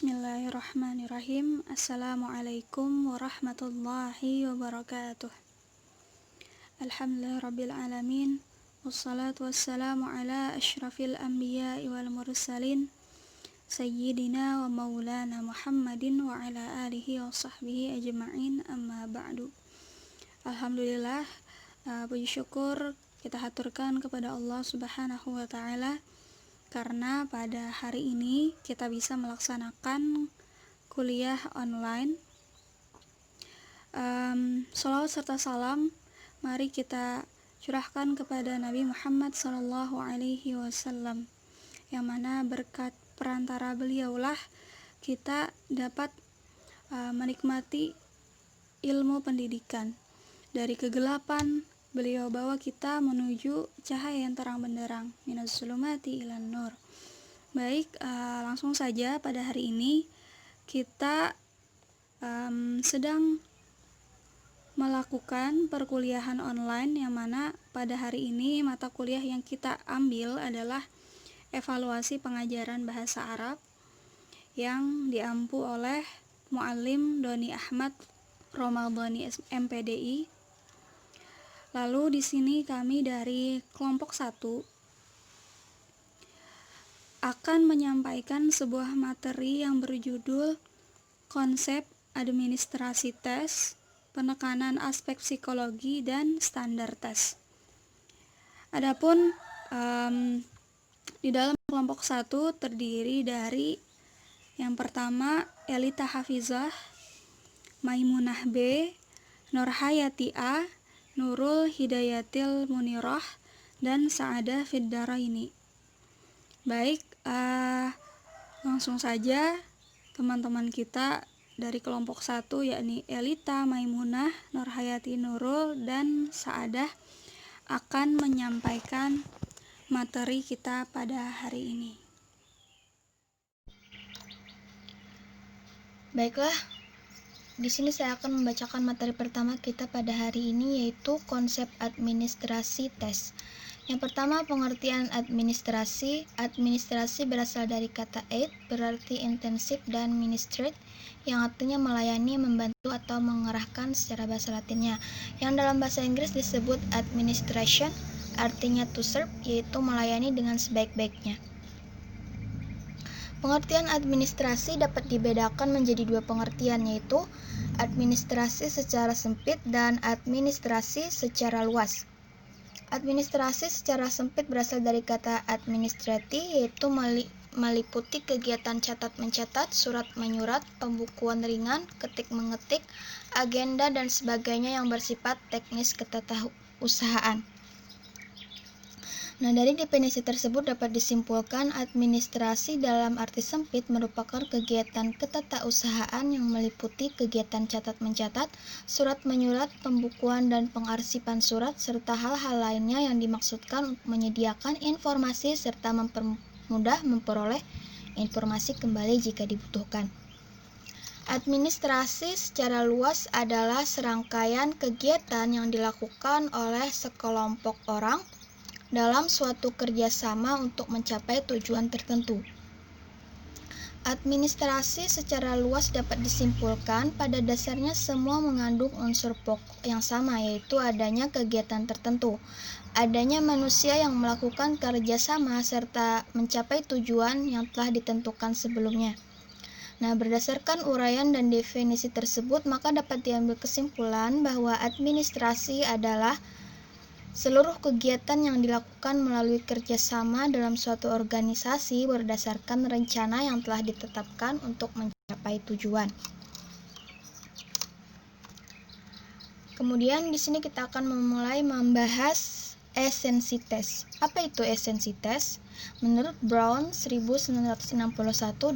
Bismillahirrahmanirrahim. Assalamualaikum warahmatullahi wabarakatuh. Alhamdulillahirrabbilalamin. Wassalatu wassalamu ala ashrafil anbiya'i wal mursalin Sayyidina wa maulana Muhammadin wa ala alihi wa sahbihi ajma'in, amma ba'du. Alhamdulillah, puji syukur kita haturkan kepada Allah subhanahu wa ta'ala karena pada hari ini kita bisa melaksanakan kuliah online. Shalawat serta salam mari kita curahkan kepada Nabi Muhammad SAW, yang mana berkat perantara beliaulah kita dapat menikmati ilmu pendidikan. Dari kegelapan beliau bawa kita menuju cahaya yang terang benderang, minaz zulumati ilan nur. Baik, langsung saja pada hari ini kita sedang melakukan perkuliahan online, yang mana pada hari ini mata kuliah yang kita ambil adalah evaluasi pengajaran bahasa Arab yang diampu oleh Muallim Doni Ahmad Romadhani MPDI. Lalu di sini kami dari kelompok 1 akan menyampaikan sebuah materi yang berjudul Konsep Administrasi Tes, Penekanan Aspek Psikologi dan Standar Tes. Adapun di dalam kelompok 1 terdiri dari yang pertama Elita Hafizah, Maimunah B, Nurhayati A, Nurul Hidayatil Munirah, dan Sa'adah Fiddaraini. Baik, langsung saja teman-teman kita dari kelompok 1 yakni Elita, Maimunah, Nurhayati, Nurul, dan Sa'adah akan menyampaikan materi kita pada hari ini. Baiklah, di sini saya akan membacakan materi pertama kita pada hari ini, yaitu konsep administrasi tes. Yang pertama, pengertian administrasi. Administrasi berasal dari kata aid, berarti intensif, dan ministrate, yang artinya melayani, membantu, atau mengerahkan secara bahasa Latinnya. Yang dalam bahasa Inggris disebut administration, artinya to serve, yaitu melayani dengan sebaik-baiknya. Pengertian administrasi dapat dibedakan menjadi dua pengertian, yaitu administrasi secara sempit dan administrasi secara luas. Administrasi secara sempit berasal dari kata administrati, yaitu meliputi kegiatan catat-mencatat, surat-menyurat, pembukuan ringan, ketik-mengetik, agenda, dan sebagainya yang bersifat teknis ketatausahaan. Nah, dari definisi tersebut dapat disimpulkan administrasi dalam arti sempit merupakan kegiatan ketatausahaan yang meliputi kegiatan catat-mencatat, surat-menyurat, pembukuan dan pengarsipan surat, serta hal-hal lainnya yang dimaksudkan untuk menyediakan informasi serta mempermudah memperoleh informasi kembali jika dibutuhkan. Administrasi secara luas adalah serangkaian kegiatan yang dilakukan oleh sekelompok orang dalam suatu kerjasama untuk mencapai tujuan tertentu. Administrasi secara luas dapat disimpulkan pada dasarnya semua mengandung unsur pokok yang sama, yaitu adanya kegiatan tertentu, adanya manusia yang melakukan kerjasama, serta mencapai tujuan yang telah ditentukan sebelumnya. Nah, berdasarkan uraian dan definisi tersebut, maka dapat diambil kesimpulan bahwa administrasi adalah seluruh kegiatan yang dilakukan melalui kerjasama dalam suatu organisasi berdasarkan rencana yang telah ditetapkan untuk mencapai tujuan. Kemudian di sini kita akan memulai membahas esensi tes. Apa itu esensi tes? Menurut Brown 1961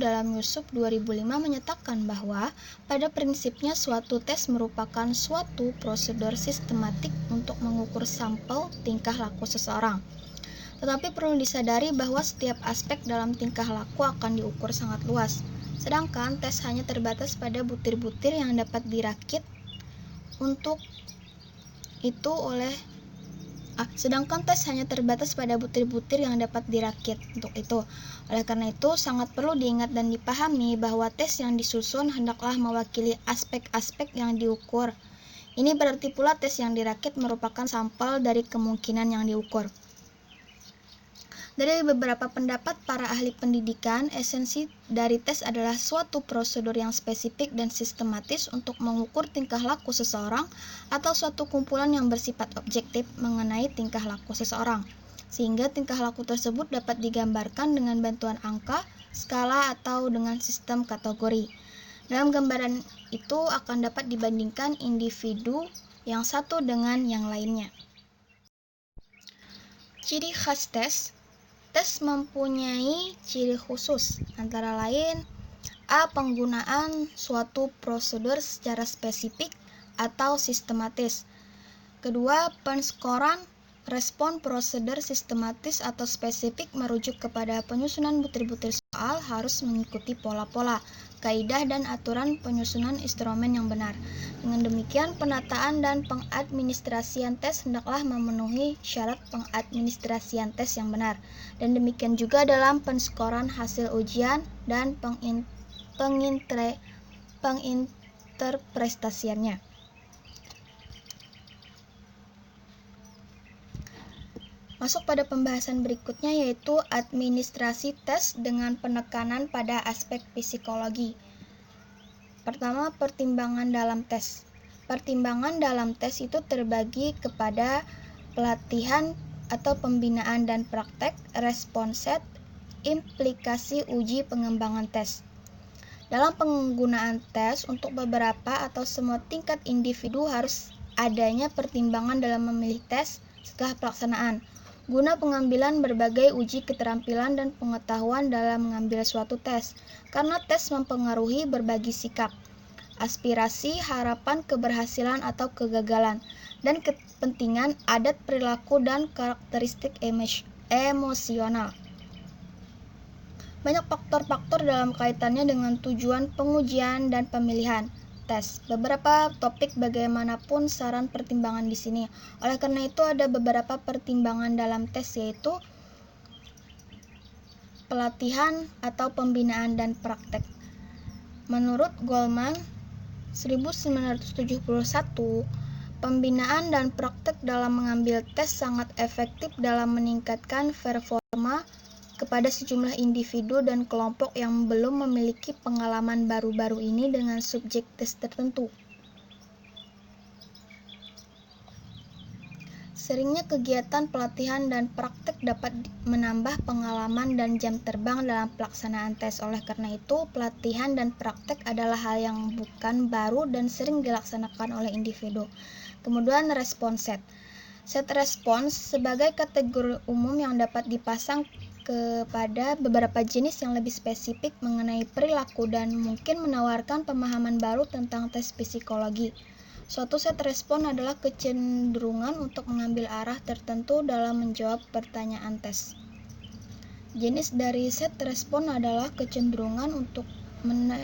dalam Yusuf 2005 menyatakan bahwa pada prinsipnya suatu tes merupakan suatu prosedur sistematik untuk mengukur sampel tingkah laku seseorang. Tetapi perlu disadari bahwa setiap aspek dalam tingkah laku akan diukur sangat luas. Sedangkan tes hanya terbatas pada butir-butir yang dapat dirakit untuk itu oleh sedangkan tes hanya terbatas pada butir-butir yang dapat dirakit untuk itu. Oleh karena itu, sangat perlu diingat dan dipahami bahwa tes yang disusun hendaklah mewakili aspek-aspek yang diukur. Ini berarti pula tes yang dirakit merupakan sampel dari kemungkinan yang diukur. Dari beberapa pendapat para ahli pendidikan, esensi dari tes adalah suatu prosedur yang spesifik dan sistematis untuk mengukur tingkah laku seseorang atau suatu kumpulan yang bersifat objektif mengenai tingkah laku seseorang, sehingga tingkah laku tersebut dapat digambarkan dengan bantuan angka, skala, atau dengan sistem kategori. Dalam gambaran itu akan dapat dibandingkan individu yang satu dengan yang lainnya. Ciri khas tes. Tes mempunyai ciri khusus, antara lain A. Penggunaan suatu prosedur secara spesifik atau sistematis. Kedua, penskoran respon prosedur sistematis atau spesifik merujuk kepada penyusunan butir-butir soal harus mengikuti pola-pola, kaidah dan aturan penyusunan instrumen yang benar. Dengan demikian, penataan dan pengadministrasian tes hendaklah memenuhi syarat pengadministrasian tes yang benar. Dan demikian juga dalam penskoran hasil ujian dan penginterpretasiannya. Masuk pada pembahasan berikutnya, yaitu administrasi tes dengan penekanan pada aspek psikologi. Pertama, pertimbangan dalam tes. Pertimbangan dalam tes itu terbagi kepada pelatihan atau pembinaan dan praktek, respon set, implikasi uji pengembangan tes. Dalam penggunaan tes, untuk beberapa atau semua tingkat individu harus adanya pertimbangan dalam memilih tes setelah pelaksanaan, guna pengambilan berbagai uji keterampilan dan pengetahuan dalam mengambil suatu tes, karena tes mempengaruhi berbagai sikap, aspirasi, harapan, keberhasilan atau kegagalan, dan kepentingan, adat, perilaku, dan karakteristik emosional. Banyak faktor-faktor dalam kaitannya dengan tujuan pengujian dan pemilihan tes. Beberapa topik bagaimanapun saran pertimbangan di sini. Oleh karena itu ada beberapa pertimbangan dalam tes, yaitu pelatihan atau pembinaan dan praktek. Menurut Goldman 1971, pembinaan dan praktek dalam mengambil tes sangat efektif dalam meningkatkan performa kepada sejumlah individu dan kelompok yang belum memiliki pengalaman baru-baru ini dengan subjek tes tertentu. Seringnya kegiatan pelatihan dan praktek dapat menambah pengalaman dan jam terbang dalam pelaksanaan tes. Oleh karena itu, pelatihan dan praktek adalah hal yang bukan baru dan sering dilaksanakan oleh individu. Kemudian respon set. Set respons sebagai kategori umum yang dapat dipasang kepada beberapa jenis yang lebih spesifik mengenai perilaku dan mungkin menawarkan pemahaman baru tentang tes psikologi. Suatu set respon adalah kecenderungan untuk mengambil arah tertentu dalam menjawab pertanyaan tes. Jenis dari set respon adalah kecenderungan untuk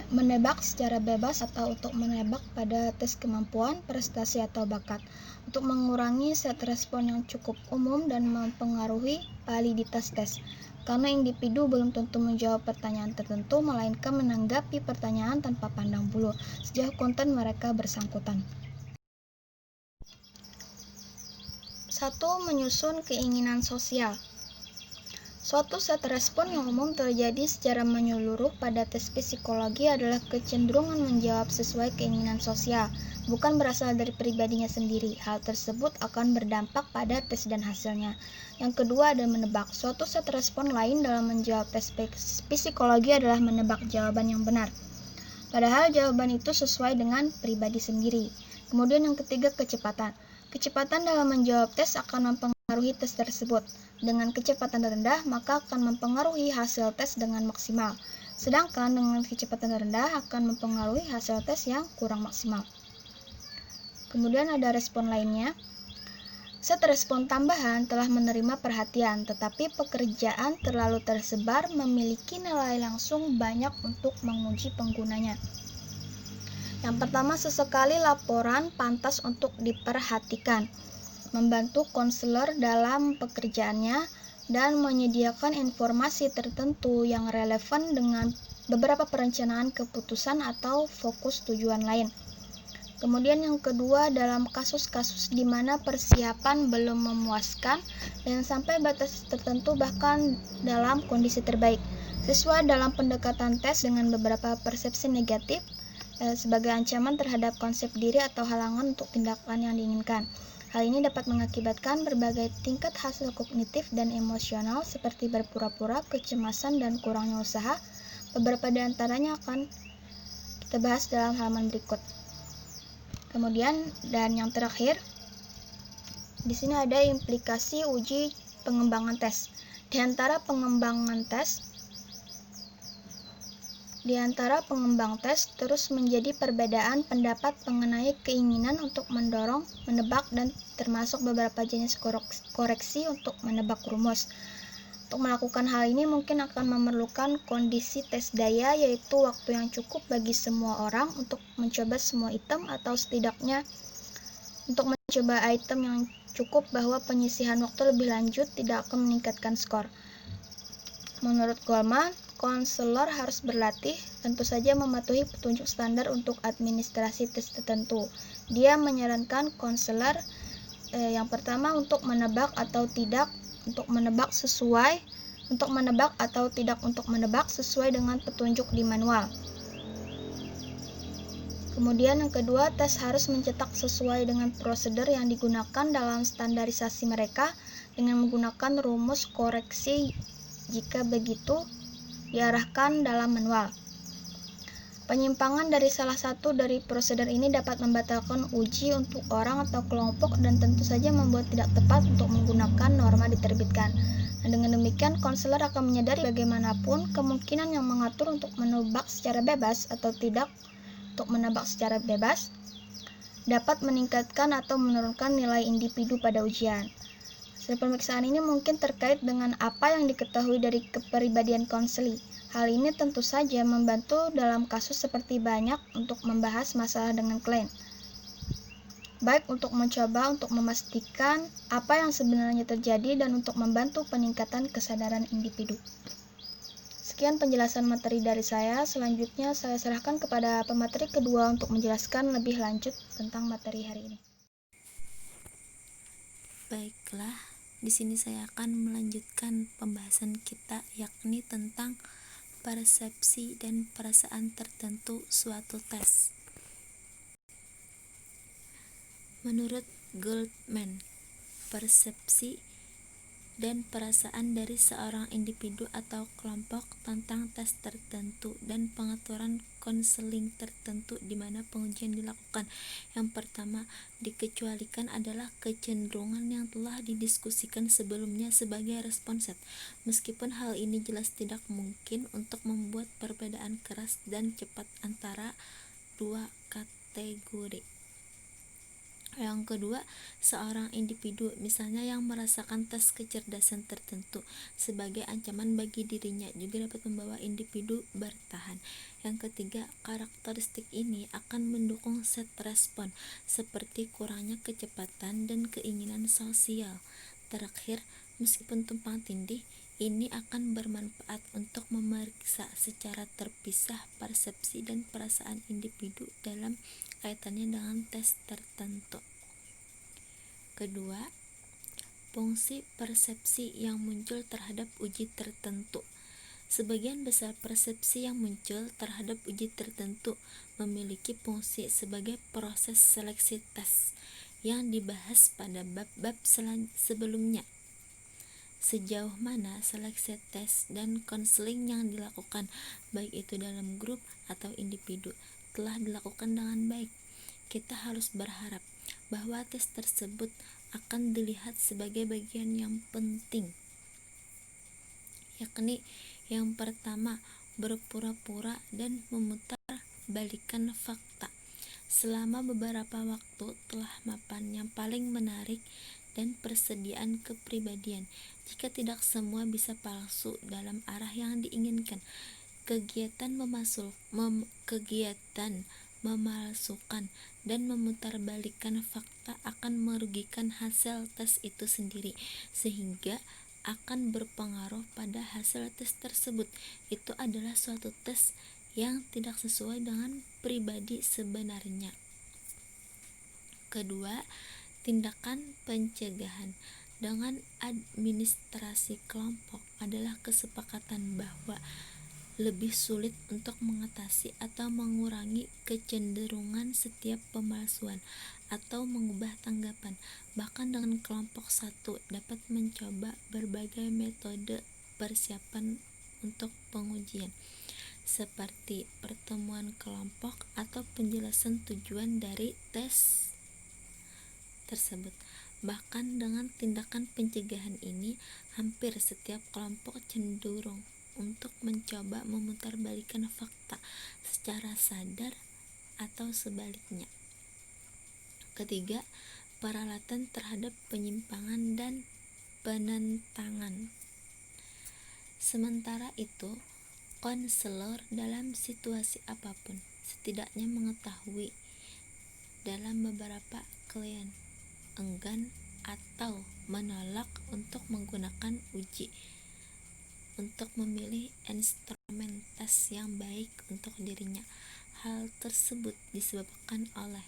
menebak secara bebas atau untuk menebak pada tes kemampuan, prestasi, atau bakat. Untuk mengurangi set respon yang cukup umum dan mempengaruhi validitas tes, karena individu belum tentu menjawab pertanyaan tertentu, melainkan menanggapi pertanyaan tanpa pandang bulu sejauh konten mereka bersangkutan. 1. Menyusun keinginan sosial. Suatu set respon yang umum terjadi secara menyeluruh pada tes psikologi adalah kecenderungan menjawab sesuai keinginan sosial, bukan berasal dari pribadinya sendiri. Hal tersebut akan berdampak pada tes dan hasilnya. Yang kedua ada menebak. Suatu set respon lain dalam menjawab tes psikologi adalah menebak jawaban yang benar, padahal jawaban itu sesuai dengan pribadi sendiri. Kemudian yang ketiga, kecepatan. Kecepatan dalam menjawab tes akan mempengaruhi tes tersebut. Dengan kecepatan rendah, maka akan mempengaruhi hasil tes dengan maksimal. Sedangkan dengan kecepatan rendah akan mempengaruhi hasil tes yang kurang maksimal. Kemudian ada respon lainnya. Set respon tambahan telah menerima perhatian, tetapi pekerjaan terlalu tersebar memiliki nilai langsung banyak untuk menguji penggunanya. Yang pertama, sesekali laporan pantas untuk diperhatikan. membantu konselor dalam pekerjaannya, dan menyediakan informasi tertentu yang relevan dengan beberapa perencanaan keputusan atau fokus tujuan lain. Kemudian yang kedua, dalam kasus-kasus di mana persiapan belum memuaskan dan sampai batas tertentu bahkan dalam kondisi terbaik. Siswa dalam pendekatan tes dengan beberapa persepsi negatif sebagai ancaman terhadap konsep diri atau halangan untuk tindakan yang diinginkan. Hal ini dapat mengakibatkan berbagai tingkat hasil kognitif dan emosional seperti berpura-pura, kecemasan, dan kurangnya usaha. Beberapa di antaranya akan kita bahas dalam halaman berikut. Kemudian, dan yang terakhir, di sini ada implikasi uji pengembangan tes. Di antara pengembang tes terus menjadi perbedaan pendapat mengenai keinginan untuk mendorong, menebak, dan termasuk beberapa jenis koreksi untuk menebak rumus. Untuk melakukan hal ini mungkin akan memerlukan kondisi tes daya, yaitu waktu yang cukup bagi semua orang untuk mencoba semua item, atau setidaknya untuk mencoba item yang cukup bahwa penyisihan waktu lebih lanjut tidak akan meningkatkan skor. Menurut Goleman, konselor harus berlatih, tentu saja mematuhi petunjuk standar untuk administrasi tes tertentu. Dia menyarankan konselor yang pertama untuk menebak atau tidak menebak sesuai dengan petunjuk di manual. Kemudian yang kedua, tes harus mencetak sesuai dengan prosedur yang digunakan dalam standarisasi mereka dengan menggunakan rumus koreksi jika begitu diarahkan dalam manual. Penyimpangan dari salah satu dari prosedur ini dapat membatalkan uji untuk orang atau kelompok dan tentu saja membuat tidak tepat untuk menggunakan norma diterbitkan. Dan dengan demikian, konselor akan menyadari bagaimanapun kemungkinan yang mengatur untuk menebak secara bebas atau tidak untuk menebak secara bebas dapat meningkatkan atau menurunkan nilai individu pada ujian. Hasil pemeriksaan ini mungkin terkait dengan apa yang diketahui dari kepribadian konseli. Hal ini tentu saja membantu dalam kasus seperti banyak untuk membahas masalah dengan klien, baik untuk mencoba untuk memastikan apa yang sebenarnya terjadi dan untuk membantu peningkatan kesadaran individu. Sekian penjelasan materi dari saya. Selanjutnya saya serahkan kepada pemateri kedua untuk menjelaskan lebih lanjut tentang materi hari ini. Baiklah, di sini saya akan melanjutkan pembahasan kita, yakni tentang persepsi dan perasaan tertentu suatu tes. Menurut Goldman, persepsi dan perasaan dari seorang individu atau kelompok tentang tes tertentu dan pengaturan konseling tertentu di mana pengujian dilakukan. Yang pertama, dikecualikan adalah kecenderungan yang telah didiskusikan sebelumnya sebagai respon set. Meskipun hal ini jelas tidak mungkin untuk membuat perbedaan keras dan cepat antara dua kategori. Yang kedua, seorang individu, misalnya yang merasakan tes kecerdasan tertentu sebagai ancaman bagi dirinya, juga dapat membawa individu bertahan. Yang ketiga, karakteristik ini akan mendukung set respon, seperti kurangnya kecepatan dan keinginan sosial. Terakhir, meskipun tumpang tindih, ini akan bermanfaat untuk memeriksa secara terpisah persepsi dan perasaan individu dalam kaitannya dengan tes tertentu. Kedua, fungsi persepsi yang muncul terhadap uji tertentu. Sebagian besar persepsi yang muncul terhadap uji tertentu memiliki fungsi sebagai proses seleksi tes yang dibahas pada bab-bab sebelumnya. Sejauh mana seleksi tes dan konseling yang dilakukan, baik itu dalam grup atau individu, telah dilakukan dengan baik. Kita harus berharap bahwa tes tersebut akan dilihat sebagai bagian yang penting, yakni yang pertama, berpura-pura dan memutar balikan fakta. Selama beberapa waktu telah mapan yang paling menarik dan persediaan kepribadian. Jika tidak semua bisa palsu dalam arah yang diinginkan, kegiatan memalsukan, dan memutarbalikkan fakta akan merugikan hasil tes itu sendiri, sehingga akan berpengaruh pada hasil tes tersebut. Itu adalah suatu tes yang tidak sesuai dengan pribadi sebenarnya. Kedua, tindakan pencegahan dengan administrasi kelompok adalah kesepakatan bahwa lebih sulit untuk mengatasi atau mengurangi kecenderungan setiap pemalsuan atau mengubah tanggapan. Bahkan dengan kelompok satu dapat mencoba berbagai metode persiapan untuk pengujian, seperti pertemuan kelompok atau penjelasan tujuan dari tes tersebut. Bahkan dengan tindakan pencegahan ini, hampir setiap kelompok cenderung untuk mencoba memutarbalikkan fakta secara sadar atau sebaliknya. Ketiga, peralatan terhadap penyimpangan dan penentangan. Sementara itu, konselor dalam situasi apapun setidaknya mengetahui dalam beberapa klien enggan atau menolak untuk menggunakan uji untuk memilih instrumen tes yang baik untuk dirinya. Hal tersebut disebabkan oleh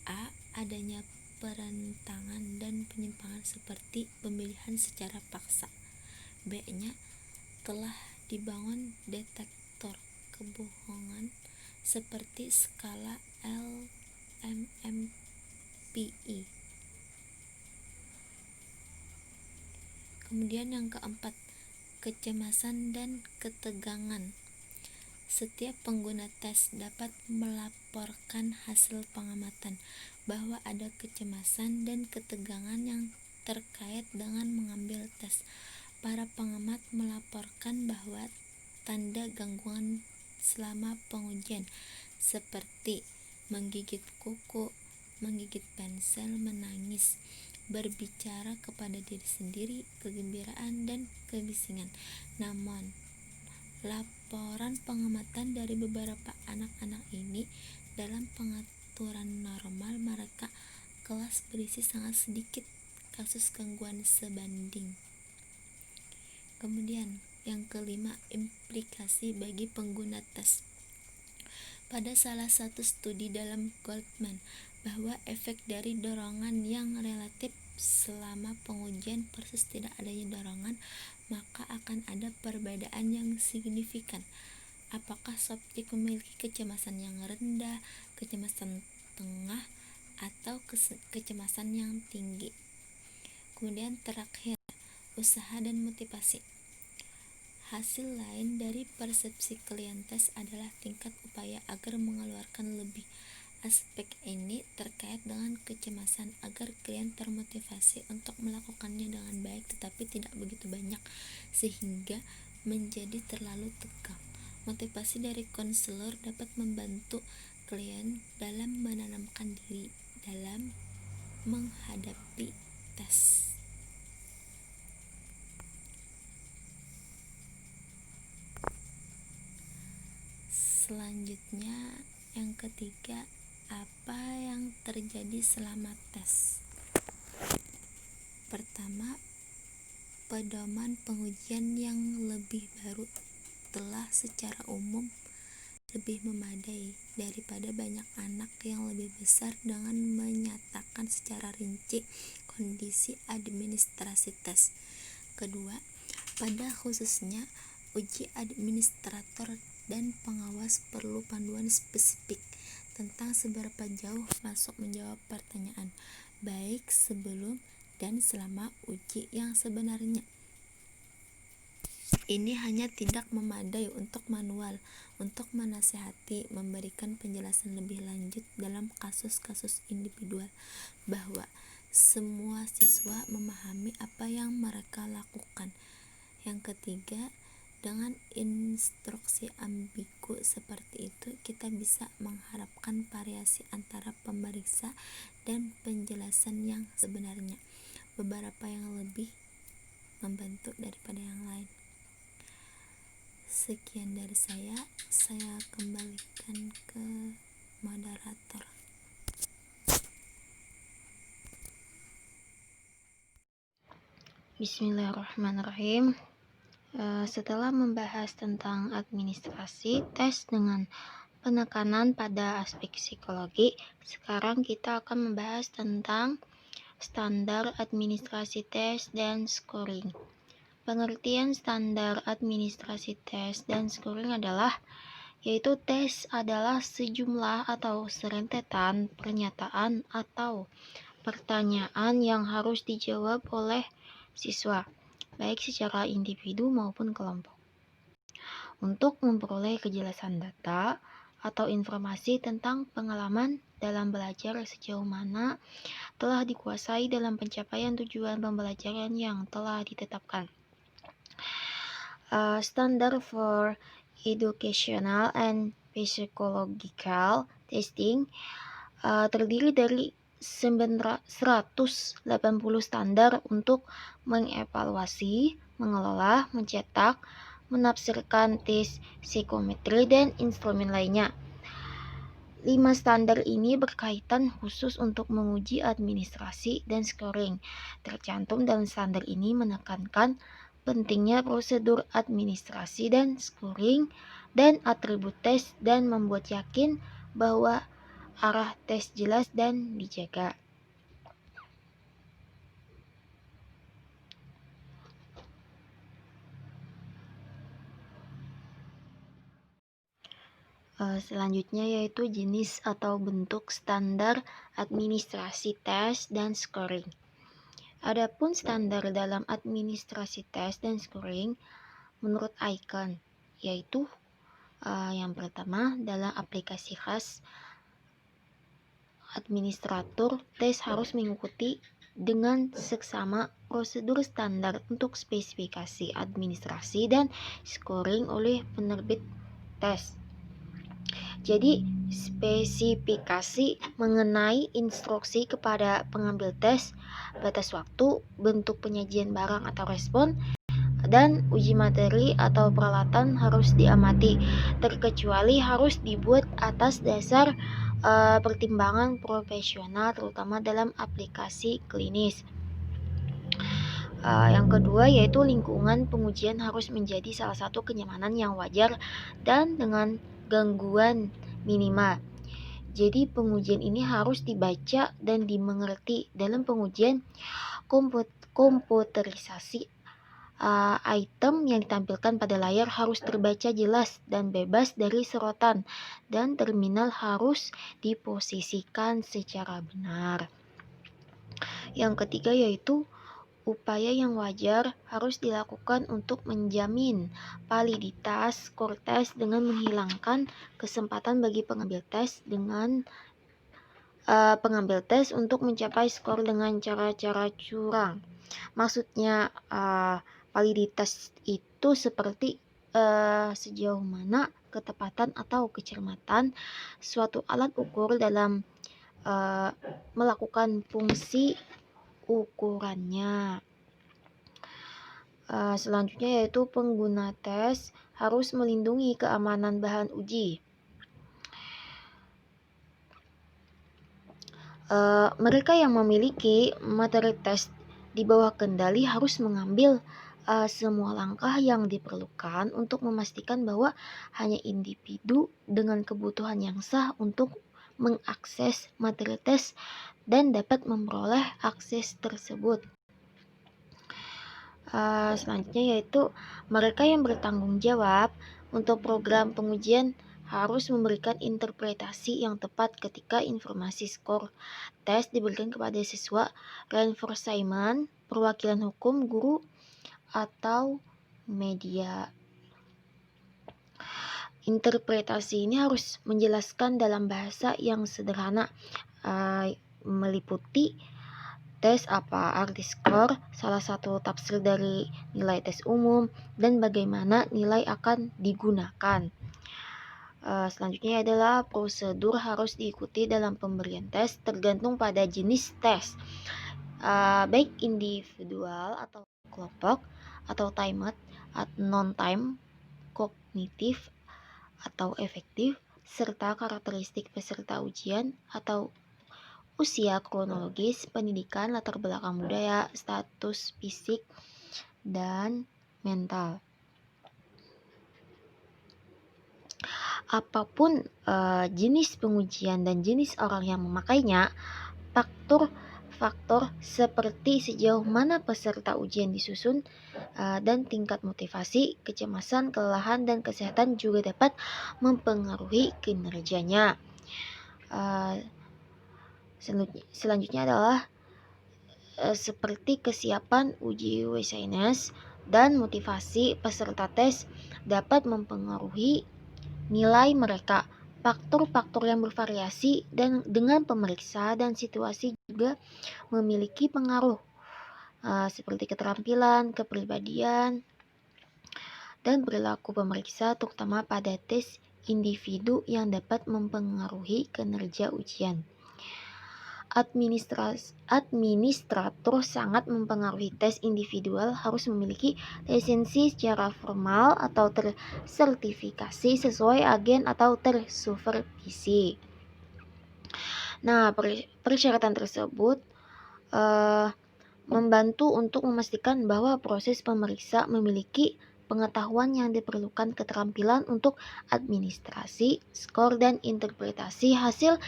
a. adanya perentangan dan penyimpangan seperti pemilihan secara paksa. B-nya telah dibangun detektor kebohongan seperti skala LMMPI. Kemudian yang keempat, kecemasan dan ketegangan. Setiap pengguna tes dapat melaporkan hasil pengamatan bahwa ada kecemasan dan ketegangan yang terkait dengan mengambil tes. Para pengamat melaporkan bahwa tanda gangguan selama pengujian seperti menggigit kuku, menggigit pensil, menangis, berbicara kepada diri sendiri, kegembiraan, dan kebisingan. Namun, laporan pengamatan dari beberapa anak-anak ini dalam pengaturan normal mereka kelas berisi sangat sedikit kasus gangguan sebanding. Kemudian, yang kelima, implikasi bagi pengguna tes. Pada salah satu studi dalam Goldman, bahwa efek dari dorongan yang relatif selama pengujian versus tidak adanya dorongan, maka akan ada perbedaan yang signifikan. Apakah subjek memiliki kecemasan yang rendah, kecemasan tengah, atau kecemasan yang tinggi? Kemudian terakhir, usaha dan motivasi. Hasil lain dari persepsi klien tes adalah tingkat upaya agar mengeluarkan lebih. Aspek ini terkait dengan kecemasan agar klien termotivasi untuk melakukannya dengan baik tetapi tidak begitu banyak sehingga menjadi terlalu tegang. Motivasi dari konselor dapat membantu klien dalam menanamkan diri dalam menghadapi tes. Selanjutnya, yang ketiga, apa yang terjadi selama tes? Pertama, pedoman pengujian yang lebih baru telah secara umum lebih memadai daripada banyak anak yang lebih besar dengan menyatakan secara rinci kondisi administrasi tes. Kedua, pada khususnya uji administrator dan pengawas perlu panduan spesifik tentang seberapa jauh masuk menjawab pertanyaan, baik sebelum dan selama uji yang sebenarnya. Ini hanya tidak memadai untuk manual, untuk menasihati, memberikan penjelasan lebih lanjut dalam kasus-kasus individual, bahwa semua siswa memahami apa yang mereka lakukan. Yang ketiga, dengan instruksi ambigu seperti itu, kita bisa mengharapkan variasi antara pemeriksa dan penjelasan yang sebenarnya, beberapa yang lebih membantu daripada yang lain. Sekian dari saya kembalikan ke moderator. Bismillahirrahmanirrahim. Setelah membahas tentang administrasi tes dengan penekanan pada aspek psikologi, sekarang kita akan membahas tentang standar administrasi tes dan scoring. Pengertian standar administrasi tes dan scoring adalah yaitu tes adalah sejumlah atau serentetan pernyataan atau pertanyaan yang harus dijawab oleh siswa, baik secara individu maupun kelompok, untuk memperoleh kejelasan data atau informasi tentang pengalaman dalam belajar sejauh mana telah dikuasai dalam pencapaian tujuan pembelajaran yang telah ditetapkan. Standard for educational and psychological testing terdiri dari 180 standar untuk mengevaluasi, mengelola, mencetak, menafsirkan tes psikometri dan instrumen lainnya. 5 standar ini berkaitan khusus untuk menguji administrasi dan scoring. Tercantum dalam standar ini menekankan pentingnya prosedur administrasi dan scoring dan atribut tes dan membuat yakin bahwa arah tes jelas dan dijaga. Selanjutnya yaitu jenis atau bentuk standar administrasi tes dan scoring. Adapun standar dalam administrasi tes dan scoring menurut Icahn, yaitu yang pertama dalam aplikasi khas, administrator tes harus mengikuti dengan seksama prosedur standar untuk spesifikasi administrasi dan scoring oleh penerbit tes. Jadi, spesifikasi mengenai instruksi kepada pengambil tes, batas waktu, bentuk penyajian barang atau respon, dan uji materi atau peralatan harus diamati, terkecuali harus dibuat atas dasar pertimbangan profesional, terutama dalam aplikasi klinis. Yang kedua yaitu lingkungan pengujian harus menjadi salah satu kenyamanan yang wajar dan dengan gangguan minimal. Jadi pengujian ini harus dibaca dan dimengerti. Dalam pengujian komputerisasi, item yang ditampilkan pada layar harus terbaca jelas dan bebas dari sorotan, dan terminal harus diposisikan secara benar. Yang ketiga yaitu upaya yang wajar harus dilakukan untuk menjamin validitas skor tes dengan menghilangkan kesempatan bagi pengambil tes untuk mencapai skor dengan cara-cara curang. Maksudnya validitas itu seperti sejauh mana ketepatan atau kecermatan suatu alat ukur dalam melakukan fungsi ukurannya. Selanjutnya yaitu pengguna tes harus melindungi keamanan bahan uji. Mereka yang memiliki materi tes di bawah kendali harus mengambil semua langkah yang diperlukan untuk memastikan bahwa hanya individu dengan kebutuhan yang sah untuk mengakses materi tes dan dapat memperoleh akses tersebut. Selanjutnya yaitu mereka yang bertanggung jawab untuk program pengujian harus memberikan interpretasi yang tepat ketika informasi skor tes diberikan kepada siswa, reinforcement, perwakilan hukum, guru, atau media. Interpretasi ini harus menjelaskan dalam bahasa yang sederhana, meliputi tes apa arti skor, salah satu tafsir dari nilai tes umum, dan bagaimana nilai akan digunakan. Selanjutnya adalah prosedur harus diikuti dalam pemberian tes tergantung pada jenis tes, baik individual atau kelompok, atau timed, non-time, kognitif atau efektif, serta karakteristik peserta ujian atau usia kronologis, pendidikan, latar belakang budaya, status fisik, dan mental. Apapun jenis pengujian dan jenis orang yang memakainya, faktor seperti sejauh mana peserta ujian disusun dan tingkat motivasi, kecemasan, kelelahan, dan kesehatan juga dapat mempengaruhi kinerjanya. Selanjutnya adalah seperti kesiapan uji WSNS dan motivasi peserta tes dapat mempengaruhi nilai mereka. Faktor-faktor yang bervariasi dan dengan pemeriksa dan situasi juga memiliki pengaruh, seperti keterampilan, kepribadian, dan perilaku pemeriksa, terutama pada tes individu yang dapat mempengaruhi kinerja ujian. Administrator sangat mempengaruhi tes individual, harus memiliki lisensi secara formal atau tersertifikasi sesuai agen atau tersupervisi. Nah, persyaratan tersebut membantu untuk memastikan bahwa proses pemeriksa memiliki pengetahuan yang diperlukan, keterampilan untuk administrasi, skor, dan interpretasi hasil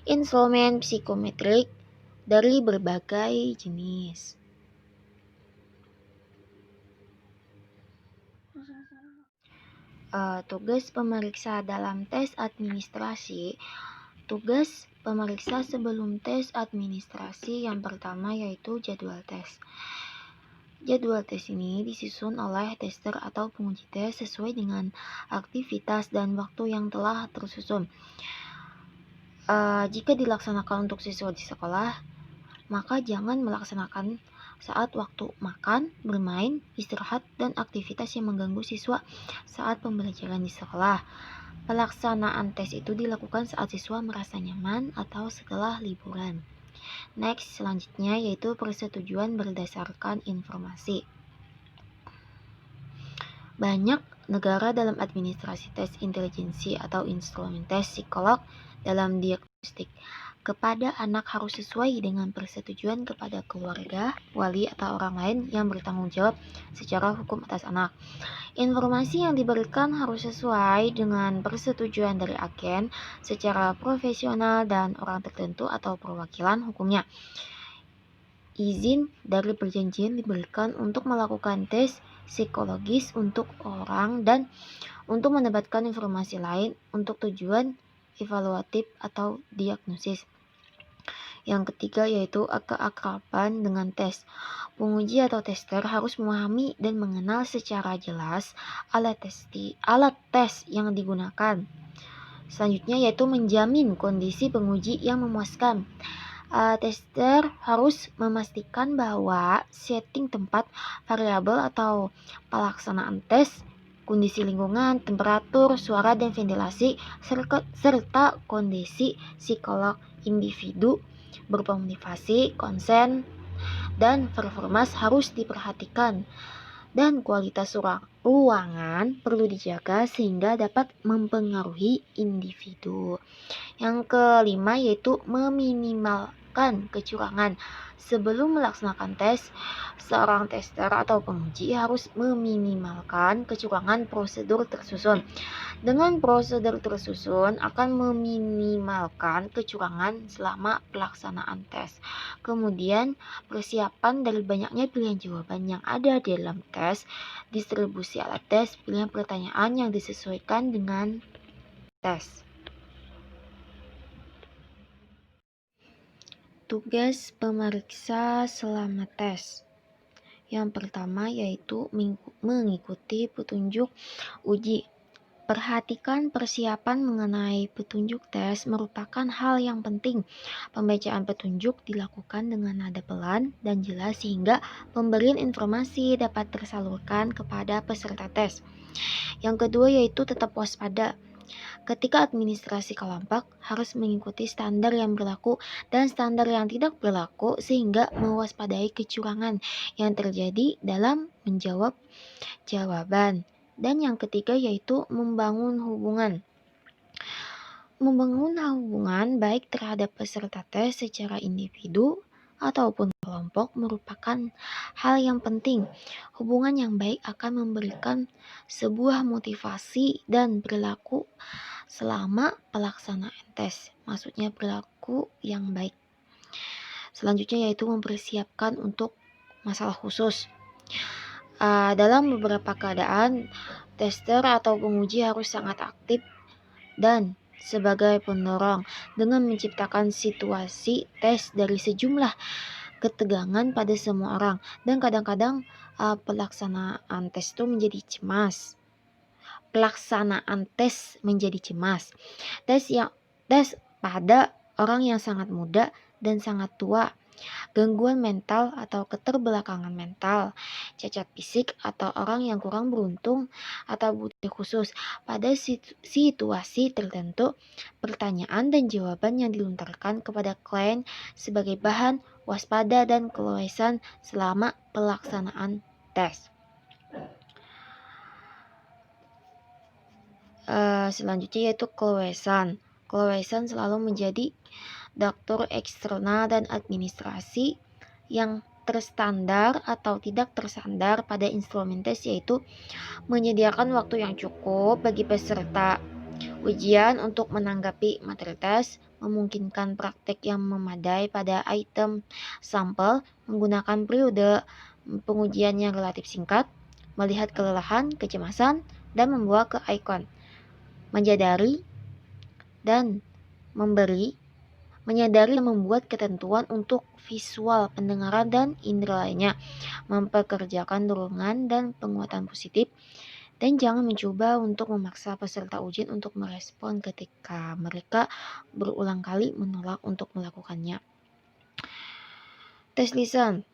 instrumen psikometrik dari berbagai jenis. Tugas pemeriksa dalam tes administrasi. Tugas pemeriksa sebelum tes administrasi yang pertama yaitu jadwal tes. Jadwal tes ini disusun oleh tester atau penguji tes sesuai dengan aktivitas dan waktu yang telah tersusun. Jika dilaksanakan untuk siswa di sekolah, maka jangan melaksanakan saat waktu makan, bermain, istirahat, dan aktivitas yang mengganggu siswa saat pembelajaran di sekolah. Pelaksanaan tes itu dilakukan saat siswa merasa nyaman atau setelah liburan. Next, selanjutnya yaitu persetujuan berdasarkan informasi. Banyak negara dalam administrasi tes intelijensi atau instrumen tes psikolog dalam diagnostik kepada anak harus sesuai dengan persetujuan kepada keluarga, wali, atau orang lain yang bertanggung jawab secara hukum atas anak. Informasi yang diberikan harus sesuai dengan persetujuan dari agen secara profesional dan orang tertentu atau perwakilan hukumnya. Izin dari perjanjian diberikan untuk melakukan tes psikologis untuk orang dan untuk mendapatkan informasi lain untuk tujuan evaluatif atau diagnosis. Yang ketiga yaitu keakraban dengan tes. Penguji atau tester harus memahami dan mengenal secara jelas alat tes yang digunakan. Selanjutnya yaitu menjamin kondisi penguji yang memuaskan. Tester harus memastikan bahwa setting tempat, variabel atau pelaksanaan tes, kondisi lingkungan, temperatur, suara, dan ventilasi, serta kondisi psikolog individu berupa motivasi, konsen, dan performance harus diperhatikan. Dan kualitas ruangan perlu dijaga sehingga dapat mempengaruhi individu. Yang kelima yaitu meminimalkan kecurangan. Sebelum melaksanakan tes, seorang tester atau penguji harus meminimalkan kecurangan prosedur tersusun. Dengan prosedur tersusun akan meminimalkan kecurangan selama pelaksanaan tes. Kemudian, persiapan dari banyaknya pilihan jawaban yang ada di dalam tes, distribusi alat tes, pilihan pertanyaan yang disesuaikan dengan tes. Tugas pemeriksa selama tes. Yang pertama yaitu mengikuti petunjuk uji. Perhatikan persiapan mengenai petunjuk tes merupakan hal yang penting. Pembacaan petunjuk dilakukan dengan nada pelan dan jelas sehingga pemberian informasi dapat tersalurkan kepada peserta tes. Yang kedua yaitu tetap waspada. Ketika administrasi kelompok harus mengikuti standar yang berlaku dan standar yang tidak berlaku sehingga mewaspadai kecurangan yang terjadi dalam menjawab jawaban. Dan yang ketiga yaitu membangun hubungan. Membangun hubungan baik terhadap peserta tes secara individu ataupun kelompok merupakan hal yang penting. Hubungan yang baik akan memberikan sebuah motivasi dan perilaku selama pelaksanaan tes. Maksudnya perilaku yang baik. Selanjutnya yaitu mempersiapkan untuk masalah khusus. Dalam beberapa keadaan, tester atau penguji harus sangat aktif dan sebagai pendorong dengan menciptakan situasi tes dari sejumlah ketegangan pada semua orang, dan kadang-kadang pelaksanaan tes menjadi cemas. Tes pada orang yang sangat muda dan sangat tua, gangguan mental atau keterbelakangan mental, cacat fisik atau orang yang kurang beruntung atau butuh khusus. Pada situasi tertentu, pertanyaan dan jawaban yang dilontarkan kepada klien sebagai bahan waspada dan kelewesan selama pelaksanaan tes. Selanjutnya yaitu kelewesan. Kelewesan selalu menjadi faktor eksternal dan administrasi yang terstandar atau tidak terstandar pada instrumen tes, yaitu menyediakan waktu yang cukup bagi peserta ujian untuk menanggapi materi tes, memungkinkan praktek yang memadai pada item sampel, menggunakan periode pengujian yang relatif singkat, melihat kelelahan, kecemasan, dan membawa ke ikon, menyadari dan membuat ketentuan untuk visual, pendengaran, dan indera lainnya, mempekerjakan dorongan dan penguatan positif, dan jangan mencoba untuk memaksa peserta ujian untuk merespon ketika mereka berulang kali menolak untuk melakukannya. Tes lisan.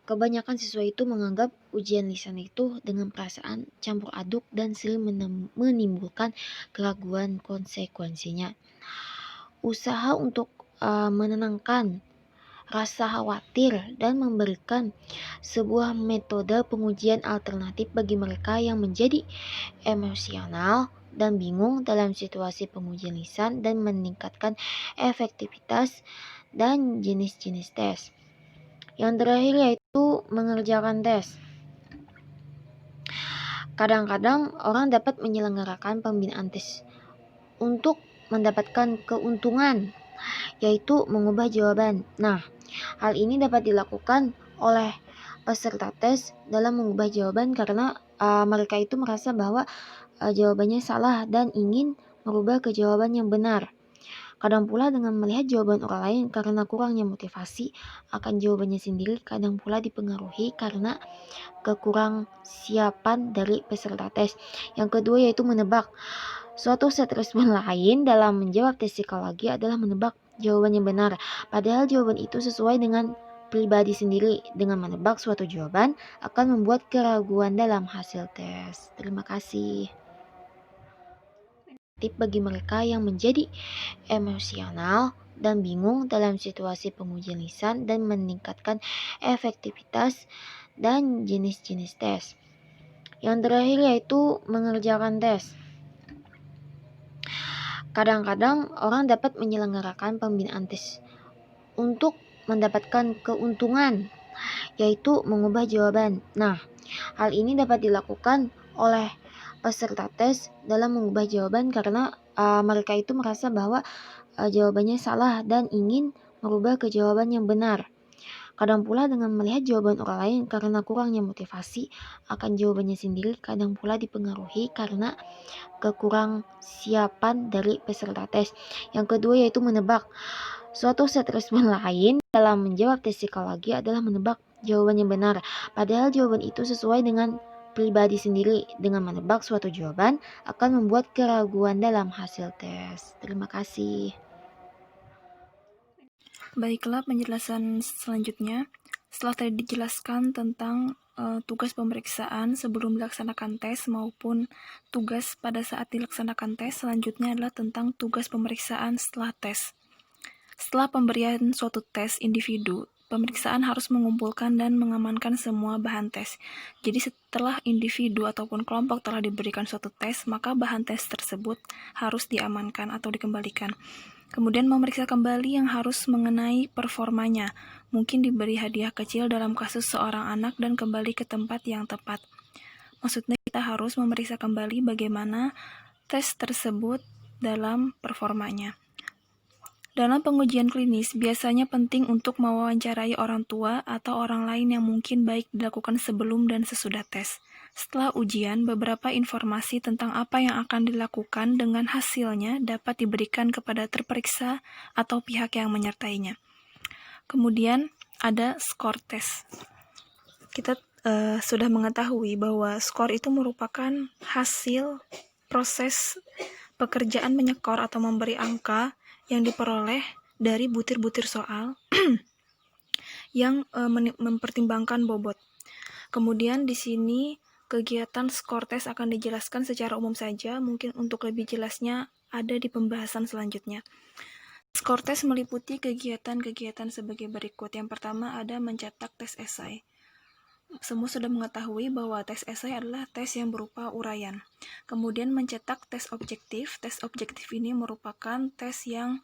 Kebanyakan siswa itu menganggap ujian lisan itu dengan perasaan campur aduk dan sering menimbulkan keraguan konsekuensinya. Usaha untuk menenangkan rasa khawatir dan memberikan sebuah metode pengujian alternatif bagi mereka yang menjadi emosional dan bingung dalam situasi pengujian lisan, dan meningkatkan efektivitas dan jenis-jenis tes. Yang terakhir yaitu mengerjakan tes. Kadang-kadang orang dapat menyelenggarakan pembinaan tes untuk mendapatkan keuntungan, yaitu mengubah jawaban. Nah, hal ini dapat dilakukan oleh peserta tes dalam mengubah jawaban karena mereka itu merasa bahwa jawabannya salah dan ingin merubah ke jawaban yang benar. Kadang pula dengan melihat jawaban orang lain karena kurangnya motivasi akan jawabannya sendiri. Kadang pula dipengaruhi karena kekurang siapan dari peserta tes. Yang kedua yaitu menebak. Suatu set respon lain dalam menjawab tes psikologi adalah menebak jawaban yang benar, padahal jawaban itu sesuai dengan pribadi sendiri. Dengan menebak suatu jawaban akan membuat keraguan dalam hasil tes. Terima kasih. Bagi mereka yang menjadi emosional dan bingung dalam situasi pengujian lisan, dan meningkatkan efektivitas dan jenis-jenis tes. Yang terakhir yaitu mengerjakan tes. Kadang-kadang orang dapat menyelenggarakan pembinaan tes untuk mendapatkan keuntungan, yaitu mengubah jawaban. Nah, hal ini dapat dilakukan oleh peserta tes dalam mengubah jawaban karena mereka itu merasa bahwa jawabannya salah dan ingin merubah ke jawaban yang benar. Kadang pula dengan melihat jawaban orang lain karena kurangnya motivasi akan jawabannya sendiri. Kadang pula dipengaruhi karena kekurang siapan dari peserta tes. Yang kedua yaitu menebak. Suatu set respon lain dalam menjawab tes psikologi adalah menebak jawaban yang benar, padahal jawaban itu sesuai dengan pribadi sendiri. Dengan menebak suatu jawaban akan membuat keraguan dalam hasil tes. Terima kasih. Baiklah, penjelasan selanjutnya. Setelah tadi dijelaskan tentang tugas pemeriksaan sebelum dilaksanakan tes maupun tugas pada saat dilaksanakan tes, selanjutnya adalah tentang tugas pemeriksaan setelah tes. Setelah pemberian suatu tes individu, pemeriksaan harus mengumpulkan dan mengamankan semua bahan tes. Jadi setelah individu ataupun kelompok telah diberikan suatu tes, maka bahan tes tersebut harus diamankan atau dikembalikan. Kemudian memeriksa kembali yang harus mengenai performanya. Mungkin diberi hadiah kecil dalam kasus seorang anak dan kembali ke tempat yang tepat. Maksudnya kita harus memeriksa kembali bagaimana tes tersebut dalam performanya. Dalam pengujian klinis, biasanya penting untuk mewawancarai orang tua atau orang lain yang mungkin baik dilakukan sebelum dan sesudah tes. Setelah ujian, beberapa informasi tentang apa yang akan dilakukan dengan hasilnya dapat diberikan kepada terperiksa atau pihak yang menyertainya. Kemudian ada skor tes. Kita sudah mengetahui bahwa skor itu merupakan hasil proses pekerjaan menyekor atau memberi angka yang diperoleh dari butir-butir soal yang mempertimbangkan bobot. Kemudian di sini kegiatan skor tes akan dijelaskan secara umum saja, mungkin untuk lebih jelasnya ada di pembahasan selanjutnya. Skor tes meliputi kegiatan-kegiatan sebagai berikut. Yang pertama ada mencetak tes esai. Semua sudah mengetahui bahwa tes esai adalah tes yang berupa uraian. Kemudian mencetak tes objektif. Tes objektif ini merupakan tes yang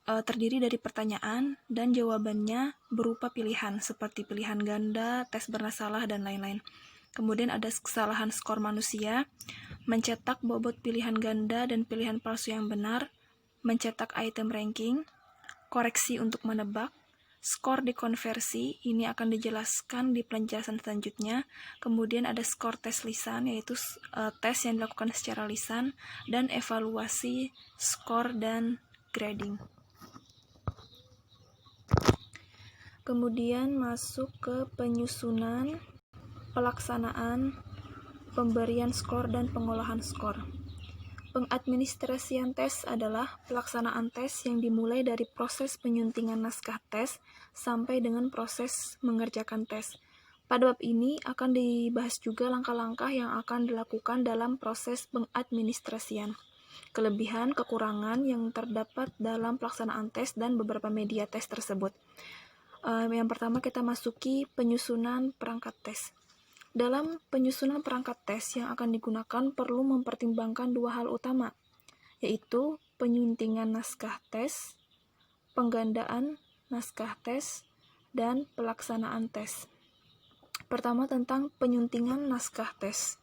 terdiri dari pertanyaan dan jawabannya berupa pilihan, seperti pilihan ganda, tes bermasalah, dan lain-lain. Kemudian ada kesalahan skor manusia, mencetak bobot pilihan ganda dan pilihan palsu yang benar, mencetak item ranking, koreksi untuk menebak, skor dikonversi, ini akan dijelaskan di penjelasan selanjutnya. Kemudian ada skor tes lisan, yaitu tes yang dilakukan secara lisan, dan evaluasi skor dan grading. Kemudian masuk ke penyusunan, pelaksanaan, pemberian skor, dan pengolahan skor. Pengadministrasian tes adalah pelaksanaan tes yang dimulai dari proses penyuntingan naskah tes sampai dengan proses mengerjakan tes. Pada bab ini akan dibahas juga langkah-langkah yang akan dilakukan dalam proses pengadministrasian, kelebihan, kekurangan yang terdapat dalam pelaksanaan tes, dan beberapa media tes tersebut. Yang pertama kita masuki penyusunan perangkat tes. Dalam penyusunan perangkat tes yang akan digunakan perlu mempertimbangkan dua hal utama, yaitu penyuntingan naskah tes, penggandaan naskah tes, dan pelaksanaan tes. Pertama tentang penyuntingan naskah tes.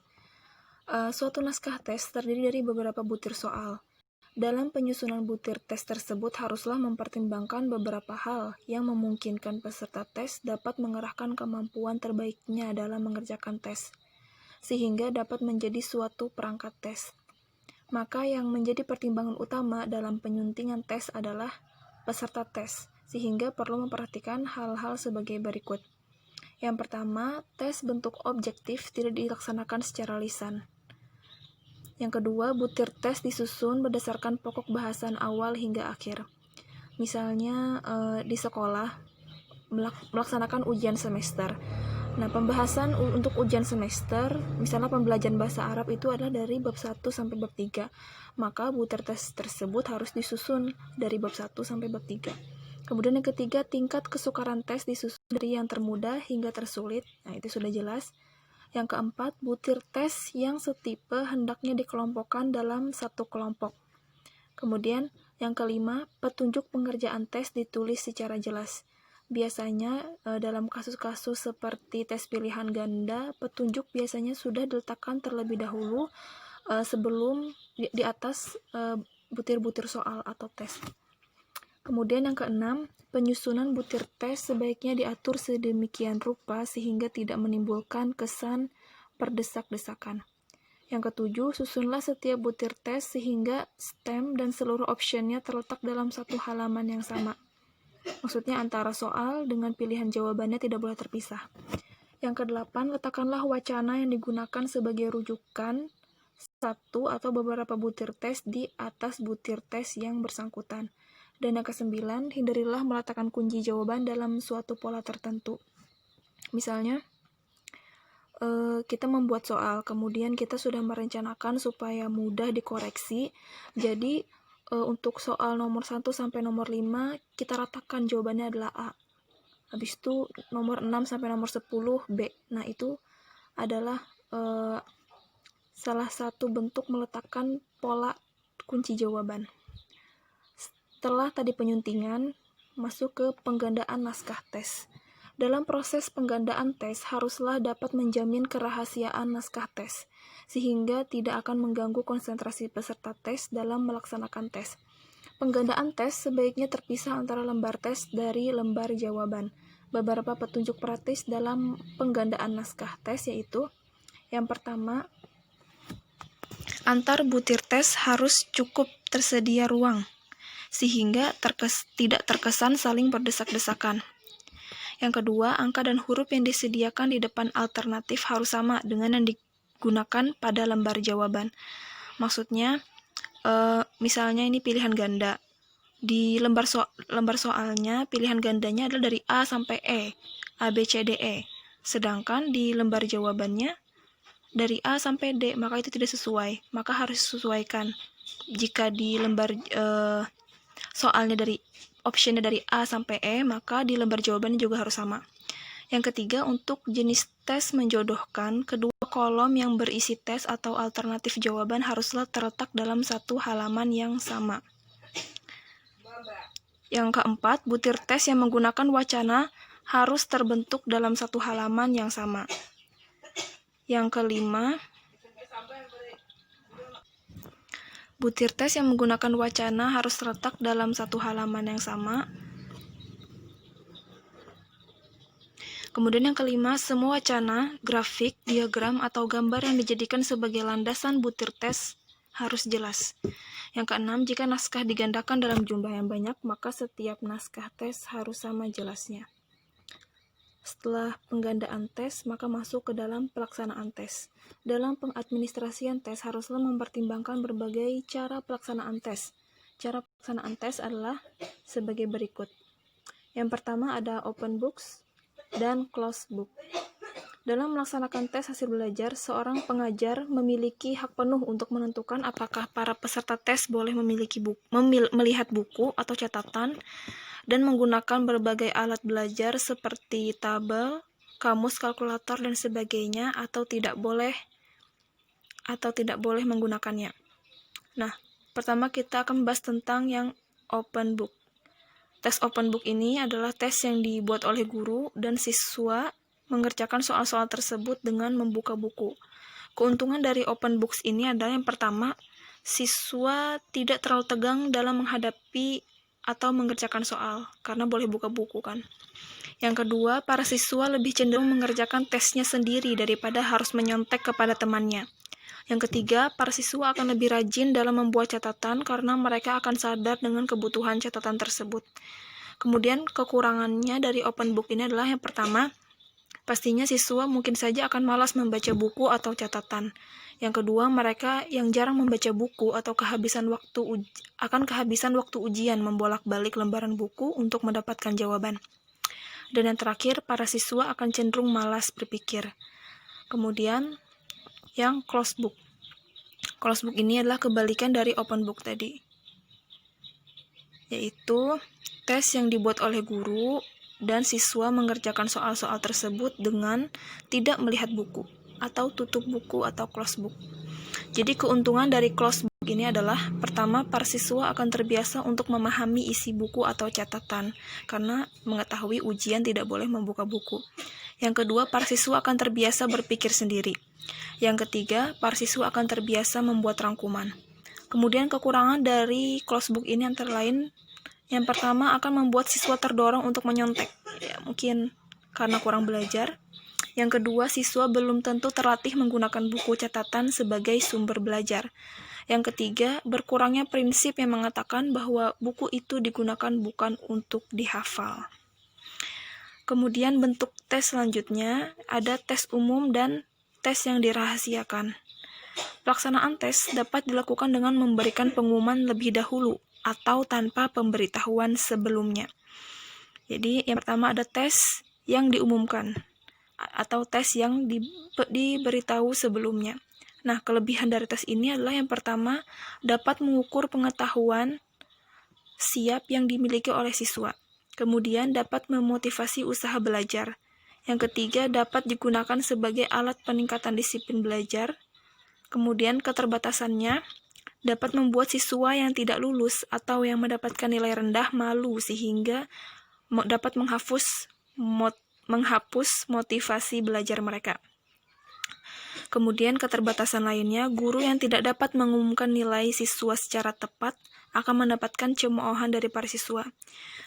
Suatu naskah tes terdiri dari beberapa butir soal. Dalam penyusunan butir tes tersebut haruslah mempertimbangkan beberapa hal yang memungkinkan peserta tes dapat mengerahkan kemampuan terbaiknya dalam mengerjakan tes, sehingga dapat menjadi suatu perangkat tes. Maka yang menjadi pertimbangan utama dalam penyuntingan tes adalah peserta tes, sehingga perlu memperhatikan hal-hal sebagai berikut. Yang pertama, tes bentuk objektif tidak dilaksanakan secara lisan. Yang kedua, butir tes disusun berdasarkan pokok bahasan awal hingga akhir. Misalnya di sekolah melaksanakan ujian semester. Nah, pembahasan untuk ujian semester, misalnya pembelajaran bahasa Arab itu adalah dari bab 1 sampai bab 3. Maka butir tes tersebut harus disusun dari bab 1 sampai bab 3. Kemudian yang ketiga, tingkat kesukaran tes disusun dari yang termudah hingga tersulit. Nah, itu sudah jelas. Yang keempat, butir tes yang setipe hendaknya dikelompokkan dalam satu kelompok. Kemudian, yang kelima, petunjuk pengerjaan tes ditulis secara jelas. Biasanya, dalam kasus-kasus seperti tes pilihan ganda, petunjuk biasanya sudah diletakkan terlebih dahulu sebelum di atas butir-butir soal atau tes. Kemudian yang keenam, penyusunan butir tes sebaiknya diatur sedemikian rupa sehingga tidak menimbulkan kesan berdesak-desakan. Yang ketujuh, susunlah setiap butir tes sehingga stem dan seluruh optionnya terletak dalam satu halaman yang sama. Maksudnya antara soal dengan pilihan jawabannya tidak boleh terpisah. Yang kedelapan, letakkanlah wacana yang digunakan sebagai rujukan satu atau beberapa butir tes di atas butir tes yang bersangkutan. Dan yang kesembilan, hindarilah meletakkan kunci jawaban dalam suatu pola tertentu. Misalnya, kita membuat soal, kemudian kita sudah merencanakan supaya mudah dikoreksi. Jadi, untuk soal nomor 1 sampai nomor 5, kita ratakan jawabannya adalah A. Habis itu nomor 6 sampai nomor 10 B. Nah, itu adalah salah satu bentuk meletakkan pola kunci jawaban. Setelah tadi penyuntingan, masuk ke penggandaan naskah tes. Dalam proses penggandaan tes, haruslah dapat menjamin kerahasiaan naskah tes, sehingga tidak akan mengganggu konsentrasi peserta tes dalam melaksanakan tes. Penggandaan tes sebaiknya terpisah antara lembar tes dari lembar jawaban. Beberapa petunjuk praktis dalam penggandaan naskah tes yaitu: yang pertama, antar butir tes harus cukup tersedia ruang, sehingga tidak terkesan saling berdesak-desakan. Yang kedua, angka dan huruf yang disediakan di depan alternatif harus sama dengan yang digunakan pada lembar jawaban. Maksudnya, misalnya ini pilihan ganda. Di lembar soalnya, pilihan gandanya adalah dari A sampai E, A, B, C, D, E. Sedangkan di lembar jawabannya, dari A sampai D, maka itu tidak sesuai. Maka harus disesuaikan. Jika di lembar soalnya optionnya dari A sampai E, maka di lembar jawabannya juga harus sama. Yang ketiga, untuk jenis tes menjodohkan, kedua kolom yang berisi tes atau alternatif jawaban haruslah terletak dalam satu halaman yang sama. Yang keempat, butir tes yang menggunakan wacana harus terbentuk dalam satu halaman yang sama. Yang kelima, butir tes yang menggunakan wacana harus terletak dalam satu halaman yang sama. Kemudian yang kelima, semua wacana, grafik, diagram, atau gambar yang dijadikan sebagai landasan butir tes harus jelas. Yang keenam, jika naskah digandakan dalam jumlah yang banyak, maka setiap naskah tes harus sama jelasnya. Setelah penggandaan tes, maka masuk ke dalam pelaksanaan tes. Dalam pengadministrasian tes, haruslah mempertimbangkan berbagai cara pelaksanaan tes. Cara pelaksanaan tes adalah sebagai berikut. Yang pertama ada open books dan closed book. Dalam melaksanakan tes hasil belajar, seorang pengajar memiliki hak penuh untuk menentukan apakah para peserta tes boleh melihat buku atau catatan dan menggunakan berbagai alat belajar seperti tabel, kamus, kalkulator, dan sebagainya, atau tidak boleh menggunakannya. Nah, pertama kita akan membahas tentang yang open book. Tes open book ini adalah tes yang dibuat oleh guru dan siswa mengerjakan soal-soal tersebut dengan membuka buku. Keuntungan dari open books ini adalah yang pertama, siswa tidak terlalu tegang dalam menghadapi atau mengerjakan soal, karena boleh buka buku kan. Yang kedua, para siswa lebih cenderung mengerjakan tesnya sendiri daripada harus menyontek kepada temannya. Yang ketiga, para siswa akan lebih rajin dalam membuat catatan karena mereka akan sadar dengan kebutuhan catatan tersebut. Kemudian, kekurangannya dari open book ini adalah yang pertama, pastinya siswa mungkin saja akan malas membaca buku atau catatan. Yang kedua, mereka yang jarang membaca buku atau kehabisan waktu ujian membolak-balik lembaran buku untuk mendapatkan jawaban. Dan yang terakhir, para siswa akan cenderung malas berpikir. Kemudian, yang closed book. Closed book ini adalah kebalikan dari open book tadi, yaitu tes yang dibuat oleh guru dan siswa mengerjakan soal-soal tersebut dengan tidak melihat buku atau tutup buku atau closed book. Jadi keuntungan dari closed book ini adalah pertama, para siswa akan terbiasa untuk memahami isi buku atau catatan karena mengetahui ujian tidak boleh membuka buku. Yang kedua, para siswa akan terbiasa berpikir sendiri. Yang ketiga, para siswa akan terbiasa membuat rangkuman. Kemudian kekurangan dari closed book ini antara lain, yang pertama akan membuat siswa terdorong untuk menyontek, ya, mungkin karena kurang belajar. Yang kedua, siswa belum tentu terlatih menggunakan buku catatan sebagai sumber belajar. Yang ketiga, berkurangnya prinsip yang mengatakan bahwa buku itu digunakan bukan untuk dihafal. Kemudian bentuk tes selanjutnya ada tes umum dan tes yang dirahasiakan. Pelaksanaan tes dapat dilakukan dengan memberikan pengumuman lebih dahulu atau tanpa pemberitahuan sebelumnya. Jadi yang pertama ada tes yang diumumkan atau tes yang diberitahu sebelumnya. Nah, kelebihan dari tes ini adalah yang pertama dapat mengukur pengetahuan siap yang dimiliki oleh siswa. Kemudian dapat memotivasi usaha belajar. Yang ketiga, dapat digunakan sebagai alat peningkatan disiplin belajar. Kemudian keterbatasannya dapat membuat siswa yang tidak lulus atau yang mendapatkan nilai rendah malu sehingga dapat menghapus motivasi belajar mereka. Kemudian keterbatasan lainnya, guru yang tidak dapat mengumumkan nilai siswa secara tepat akan mendapatkan cemoohan dari para siswa.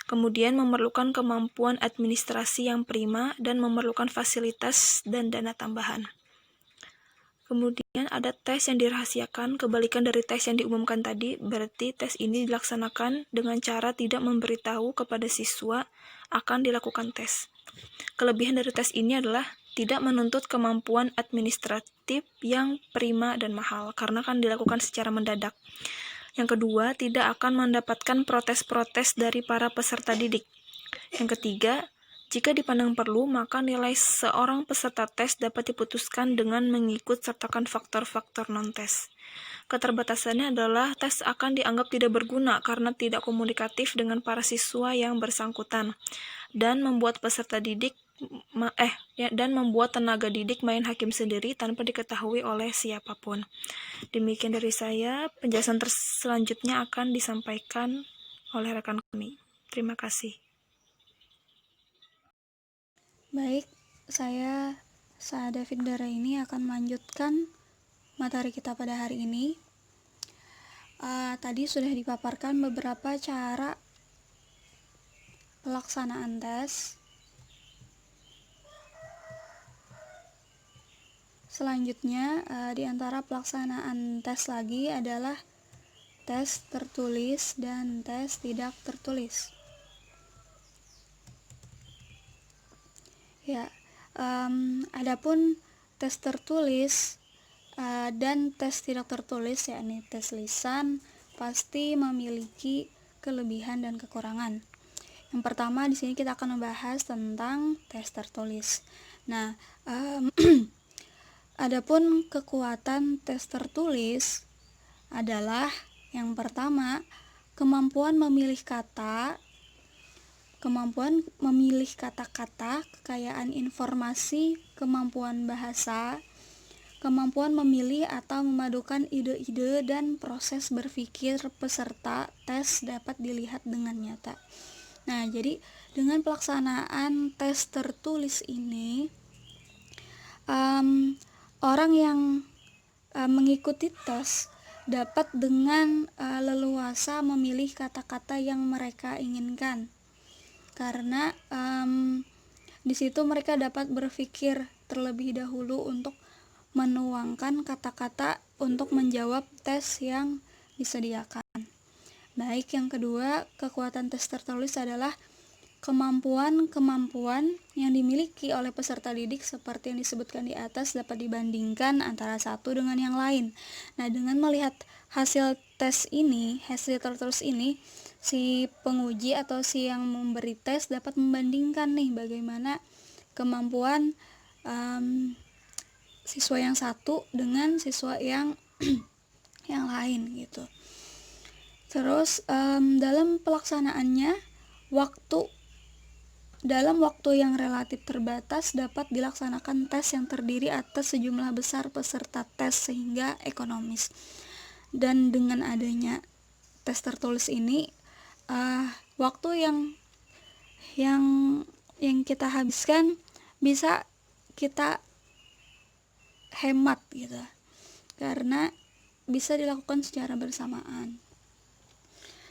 Kemudian memerlukan kemampuan administrasi yang prima dan memerlukan fasilitas dan dana tambahan. Kemudian ada tes yang dirahasiakan, kebalikan dari tes yang diumumkan tadi, berarti tes ini dilaksanakan dengan cara tidak memberitahu kepada siswa akan dilakukan tes. Kelebihan dari tes ini adalah tidak menuntut kemampuan administratif yang prima dan mahal, karena kan dilakukan secara mendadak. Yang kedua, tidak akan mendapatkan protes-protes dari para peserta didik. Yang ketiga, jika dipandang perlu, maka nilai seorang peserta tes dapat diputuskan dengan mengikut sertakan faktor-faktor non-tes. Keterbatasannya adalah tes akan dianggap tidak berguna karena tidak komunikatif dengan para siswa yang bersangkutan dan membuat peserta didik dan membuat tenaga didik main hakim sendiri tanpa diketahui oleh siapapun. Demikian dari saya, penjelasan selanjutnya akan disampaikan oleh rekan kami. Terima kasih. Baik, saya Saada Figdara ini akan melanjutkan materi kita pada hari ini. Tadi sudah dipaparkan beberapa cara pelaksanaan tes. Selanjutnya, di antara pelaksanaan tes lagi adalah tes tertulis dan tes tidak tertulis. Ya, adapun tes tertulis dan tes tidak tertulis, yakni tes lisan, pasti memiliki kelebihan dan kekurangan. Yang pertama, di sini kita akan membahas tentang tes tertulis. Nah, adapun kekuatan tes tertulis adalah yang pertama, kemampuan memilih kata, kemampuan memilih kata-kata, kekayaan informasi, kemampuan bahasa, kemampuan memilih atau memadukan ide-ide dan proses berpikir peserta tes dapat dilihat dengan nyata. Nah, jadi dengan pelaksanaan tes tertulis ini, orang yang mengikuti tes dapat dengan leluasa memilih kata-kata yang mereka inginkan, karena di situ mereka dapat berpikir terlebih dahulu untuk menuangkan kata-kata untuk menjawab tes yang disediakan. Baik, yang kedua, kekuatan tes tertulis adalah kemampuan-kemampuan yang dimiliki oleh peserta didik seperti yang disebutkan di atas dapat dibandingkan antara satu dengan yang lain. Nah, dengan melihat hasil tes ini, hasil tertulis ini, si penguji atau si yang memberi tes dapat membandingkan nih bagaimana kemampuan siswa yang satu dengan siswa yang yang lain gitu. Terus dalam pelaksanaannya, dalam waktu yang relatif terbatas dapat dilaksanakan tes yang terdiri atas sejumlah besar peserta tes sehingga ekonomis. Dan dengan adanya tes tertulis ini, waktu yang kita habiskan bisa kita hemat gitu, karena bisa dilakukan secara bersamaan.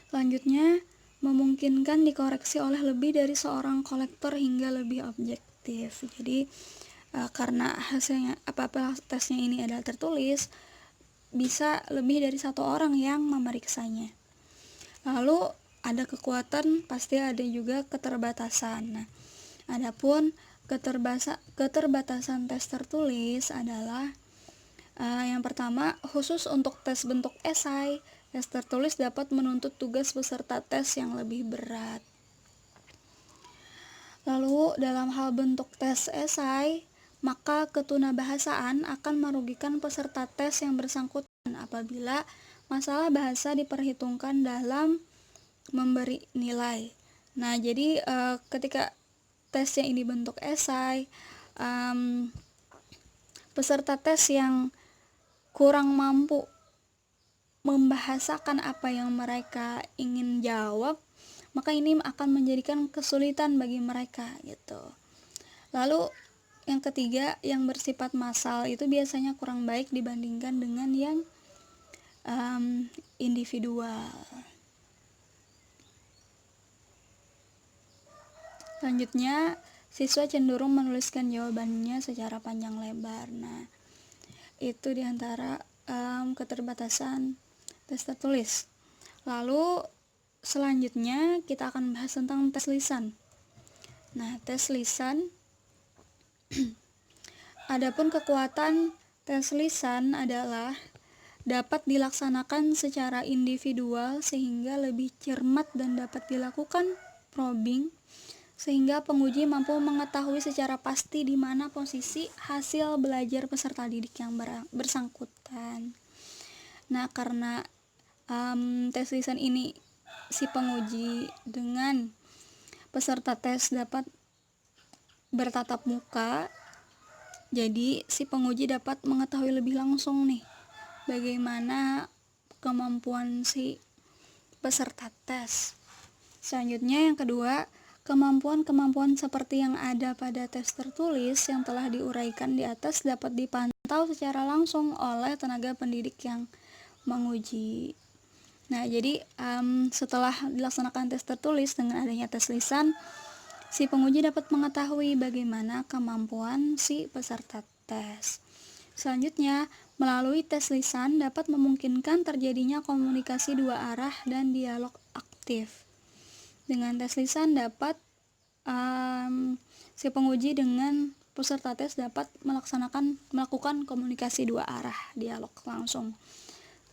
Selanjutnya, memungkinkan dikoreksi oleh lebih dari seorang kolektor hingga lebih objektif. Jadi karena hasilnya apabila tesnya ini adalah tertulis, bisa lebih dari satu orang yang memeriksanya. Lalu ada kekuatan, pasti ada juga keterbatasan. Nah, adapun keterbatasan tes tertulis adalah yang pertama, khusus untuk tes bentuk esai, tes tertulis dapat menuntut tugas peserta tes yang lebih berat. Lalu dalam hal bentuk tes esai, maka ketunabahasaan akan merugikan peserta tes yang bersangkutan apabila masalah bahasa diperhitungkan dalam memberi nilai. Nah, jadi ketika tesnya ini bentuk esai, peserta tes yang kurang mampu membahasakan apa yang mereka ingin jawab, maka ini akan menjadikan kesulitan bagi mereka gitu. Lalu yang ketiga, yang bersifat massal itu biasanya kurang baik dibandingkan dengan yang individual. Selanjutnya, siswa cenderung menuliskan jawabannya secara panjang lebar. Nah, itu diantara keterbatasan tes tertulis. Lalu selanjutnya kita akan bahas tentang tes lisan. Nah, tes lisan adapun kekuatan tes lisan adalah dapat dilaksanakan secara individual sehingga lebih cermat dan dapat dilakukan probing sehingga penguji mampu mengetahui secara pasti di mana posisi hasil belajar peserta didik yang bersangkutan. Nah, karena tes lisan ini si penguji dengan peserta tes dapat bertatap muka, jadi si penguji dapat mengetahui lebih langsung nih bagaimana kemampuan si peserta tes. Selanjutnya yang kedua, kemampuan-kemampuan seperti yang ada pada tes tertulis yang telah diuraikan di atas dapat dipantau secara langsung oleh tenaga pendidik yang menguji. Nah, jadi setelah dilaksanakan tes tertulis dengan adanya tes lisan, si penguji dapat mengetahui bagaimana kemampuan si peserta tes. Selanjutnya, melalui tes lisan dapat memungkinkan terjadinya komunikasi dua arah dan dialog aktif. Dengan tes lisan dapat si penguji dengan peserta tes dapat melakukan komunikasi dua arah, dialog langsung.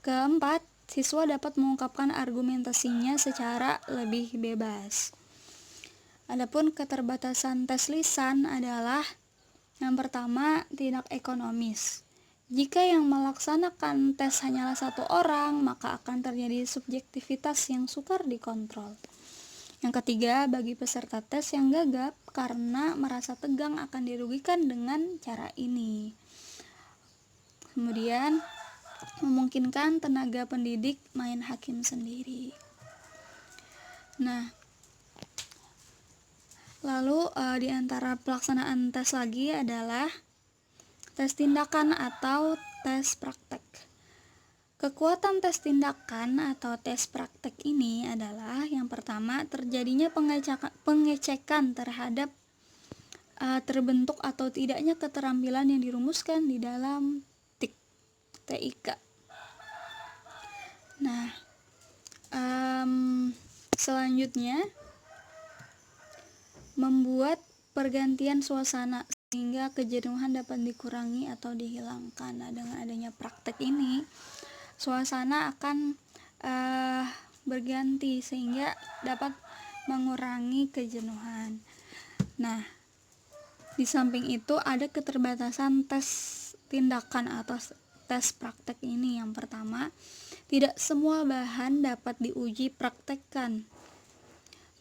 Keempat, siswa dapat mengungkapkan argumentasinya secara lebih bebas. Adapun keterbatasan tes lisan adalah yang pertama, tidak ekonomis. Jika yang melaksanakan tes hanyalah satu orang, maka akan terjadi subjektivitas yang sukar dikontrol. Yang ketiga, bagi peserta tes yang gagap karena merasa tegang akan dirugikan dengan cara ini. Kemudian, memungkinkan tenaga pendidik main hakim sendiri. Nah, lalu di antara pelaksanaan tes lagi adalah tes tindakan atau tes praktek. Kekuatan tes tindakan atau tes praktek ini adalah yang pertama, terjadinya pengecekan terhadap terbentuk atau tidaknya keterampilan yang dirumuskan di dalam TIK. Nah, selanjutnya membuat pergantian suasana sehingga kejenuhan dapat dikurangi atau dihilangkan. Nah, dengan adanya praktek ini suasana akan berganti sehingga dapat mengurangi kejenuhan. Nah, di samping itu ada keterbatasan tes tindakan atau tes praktek ini. Yang pertama, tidak semua bahan dapat diuji praktekkan,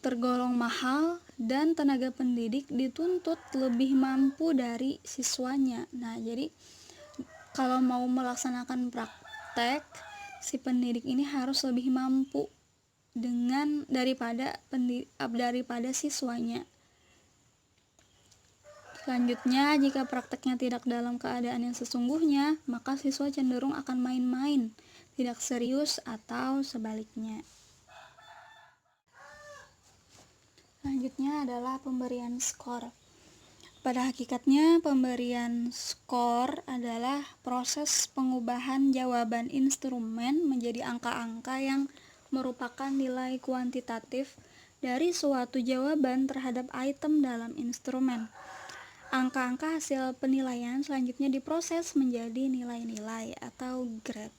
tergolong mahal, dan tenaga pendidik dituntut lebih mampu dari siswanya. Nah, jadi kalau mau melaksanakan praktek, si pendidik ini harus lebih mampu daripada siswanya. Selanjutnya, jika prakteknya tidak dalam keadaan yang sesungguhnya, maka siswa cenderung akan main-main, tidak serius, atau sebaliknya. Selanjutnya adalah pemberian skor. Pada hakikatnya, pemberian skor adalah proses pengubahan jawaban instrumen menjadi angka-angka yang merupakan nilai kuantitatif dari suatu jawaban terhadap item dalam instrumen. Angka-angka hasil penilaian selanjutnya diproses menjadi nilai-nilai atau grade.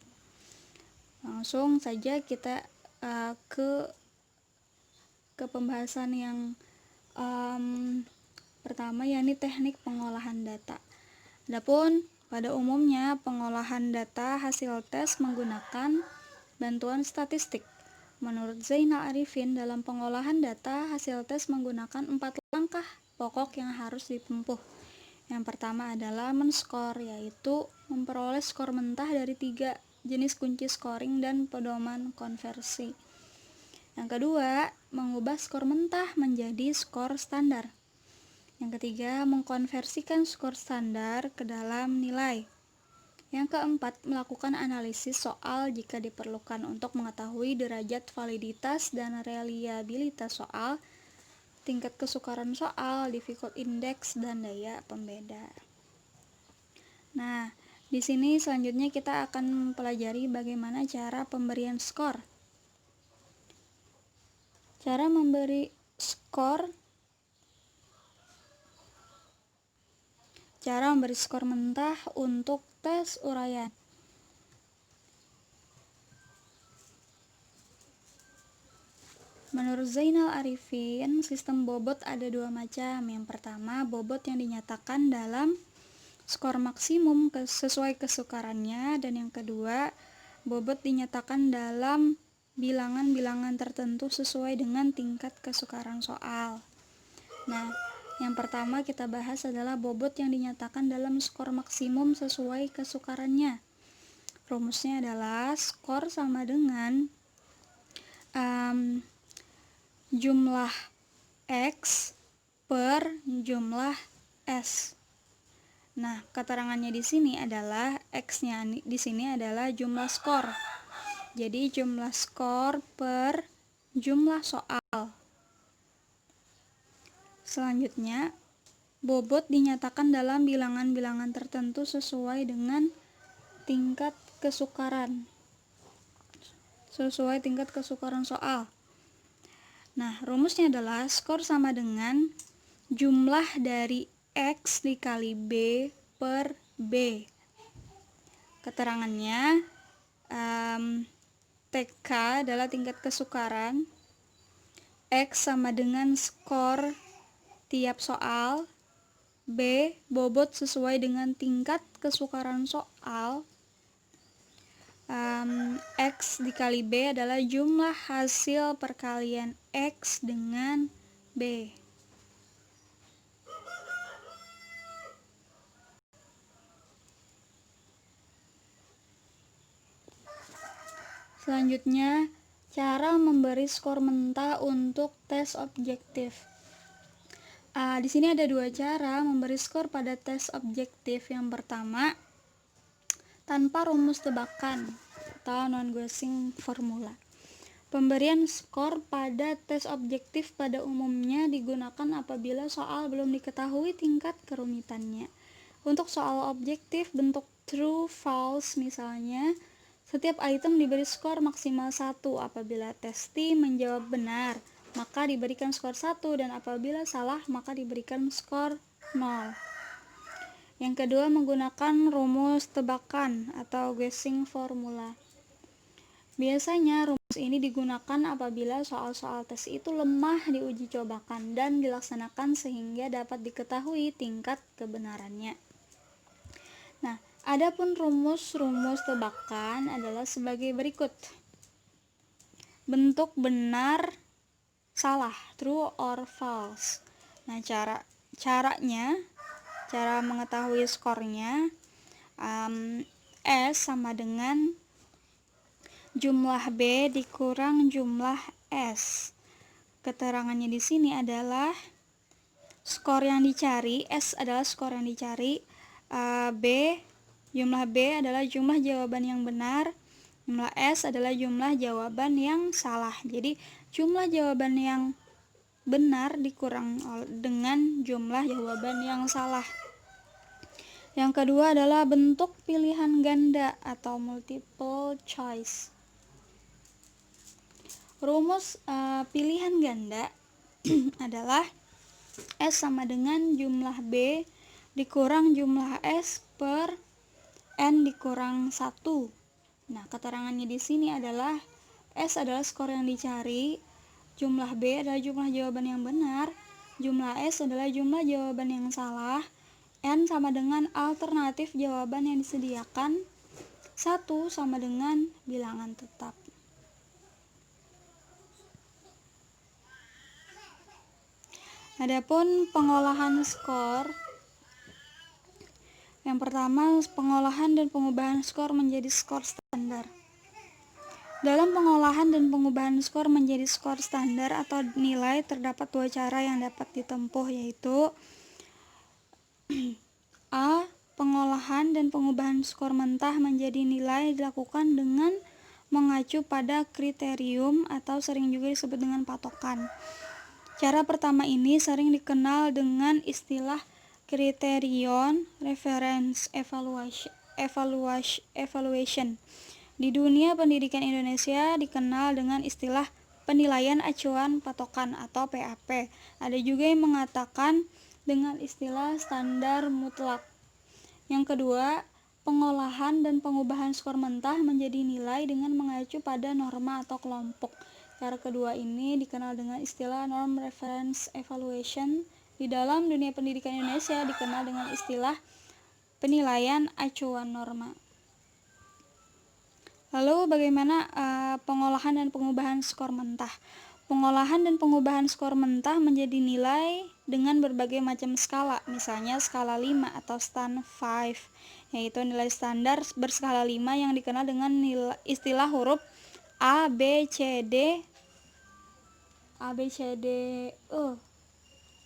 Langsung saja kita ke pembahasan yang pertama, yakni teknik pengolahan data. Adapun pada umumnya pengolahan data hasil tes menggunakan bantuan statistik. Menurut Zainal Arifin, dalam pengolahan data, hasil tes menggunakan 4 langkah pokok yang harus ditempuh. Yang pertama adalah men-skor, yaitu memperoleh skor mentah dari 3 jenis kunci scoring dan pedoman konversi. Yang kedua, mengubah skor mentah menjadi skor standar. Yang ketiga, mengkonversikan skor standar ke dalam nilai. Yang keempat, melakukan analisis soal jika diperlukan untuk mengetahui derajat validitas dan reliabilitas soal, tingkat kesukaran soal, difficult index, dan daya pembeda. Nah, di sini selanjutnya kita akan mempelajari bagaimana cara pemberian skor. Cara memberi skor mentah untuk tes uraian. Menurut Zainal Arifin, sistem bobot ada 2 macam. Yang pertama, bobot yang dinyatakan dalam skor maksimum sesuai kesukarannya, dan yang kedua, bobot dinyatakan dalam bilangan-bilangan tertentu sesuai dengan tingkat kesukaran soal. Nah, yang pertama kita bahas adalah bobot yang dinyatakan dalam skor maksimum sesuai kesukarannya. Rumusnya adalah skor sama dengan jumlah X per jumlah S. Nah, keterangannya di sini adalah X-nya di sini adalah jumlah skor. Jadi jumlah skor per jumlah soal. Selanjutnya, bobot dinyatakan dalam bilangan-bilangan tertentu sesuai dengan tingkat kesukaran. Sesuai tingkat kesukaran soal. Nah, rumusnya adalah skor sama dengan jumlah dari X dikali B per B. Keterangannya, TK adalah tingkat kesukaran, X sama dengan skor tiap soal, B bobot sesuai dengan tingkat kesukaran soal, X dikali B adalah jumlah hasil perkalian X dengan B. Selanjutnya, cara memberi skor mentah untuk tes objektif. Di sini ada 2 cara memberi skor pada tes objektif. Yang pertama, tanpa rumus tebakan atau non-guessing formula. Pemberian skor pada tes objektif pada umumnya digunakan apabila soal belum diketahui tingkat kerumitannya. Untuk soal objektif bentuk true, false misalnya, setiap item diberi skor maksimal 1. Apabila testi menjawab benar, maka diberikan skor 1, dan apabila salah, maka diberikan skor 0. Yang kedua, menggunakan rumus tebakan atau guessing formula. Biasanya rumus ini digunakan apabila soal-soal tes itu lemah diuji cobakan dan dilaksanakan sehingga dapat diketahui tingkat kebenarannya. Nah, adapun rumus-rumus tebakan adalah sebagai berikut. Bentuk benar, salah, true or false. Nah, cara mengetahui skornya, S sama dengan jumlah B dikurang jumlah S. Keterangannya di sini adalah skor yang dicari, S adalah skor yang dicari, jumlah B adalah jumlah jawaban yang benar, jumlah S adalah jumlah jawaban yang salah. Jadi jumlah jawaban yang benar dikurang dengan jumlah jawaban yang salah. Yang kedua adalah bentuk pilihan ganda atau multiple choice. Rumus pilihan ganda adalah S sama dengan jumlah B dikurang jumlah S per N dikurang 1. Nah, keterangannya di sini adalah S adalah skor yang dicari, jumlah B adalah jumlah jawaban yang benar, jumlah S adalah jumlah jawaban yang salah, N sama dengan alternatif jawaban yang disediakan, 1 sama dengan bilangan tetap. Adapun pengolahan skor, yang pertama, pengolahan dan pengubahan skor menjadi skor standar. Dalam pengolahan dan pengubahan skor menjadi skor standar atau nilai, terdapat dua cara yang dapat ditempuh, yaitu A. Pengolahan dan pengubahan skor mentah menjadi nilai dilakukan dengan mengacu pada kriterium atau sering juga disebut dengan patokan. Cara pertama ini sering dikenal dengan istilah criterion reference evaluation. Di dunia pendidikan Indonesia dikenal dengan istilah penilaian acuan patokan atau PAP. Ada juga yang mengatakan dengan istilah standar mutlak. Yang kedua, pengolahan dan pengubahan skor mentah menjadi nilai dengan mengacu pada norma atau kelompok. Cara kedua ini dikenal dengan istilah norm reference evaluation. Di dalam dunia pendidikan Indonesia dikenal dengan istilah penilaian acuan norma. Lalu bagaimana pengolahan dan pengubahan skor mentah? Pengolahan dan pengubahan skor mentah menjadi nilai dengan berbagai macam skala, misalnya skala 5 atau stand 5, yaitu nilai standar berskala 5 yang dikenal dengan istilah huruf A, B, C, D,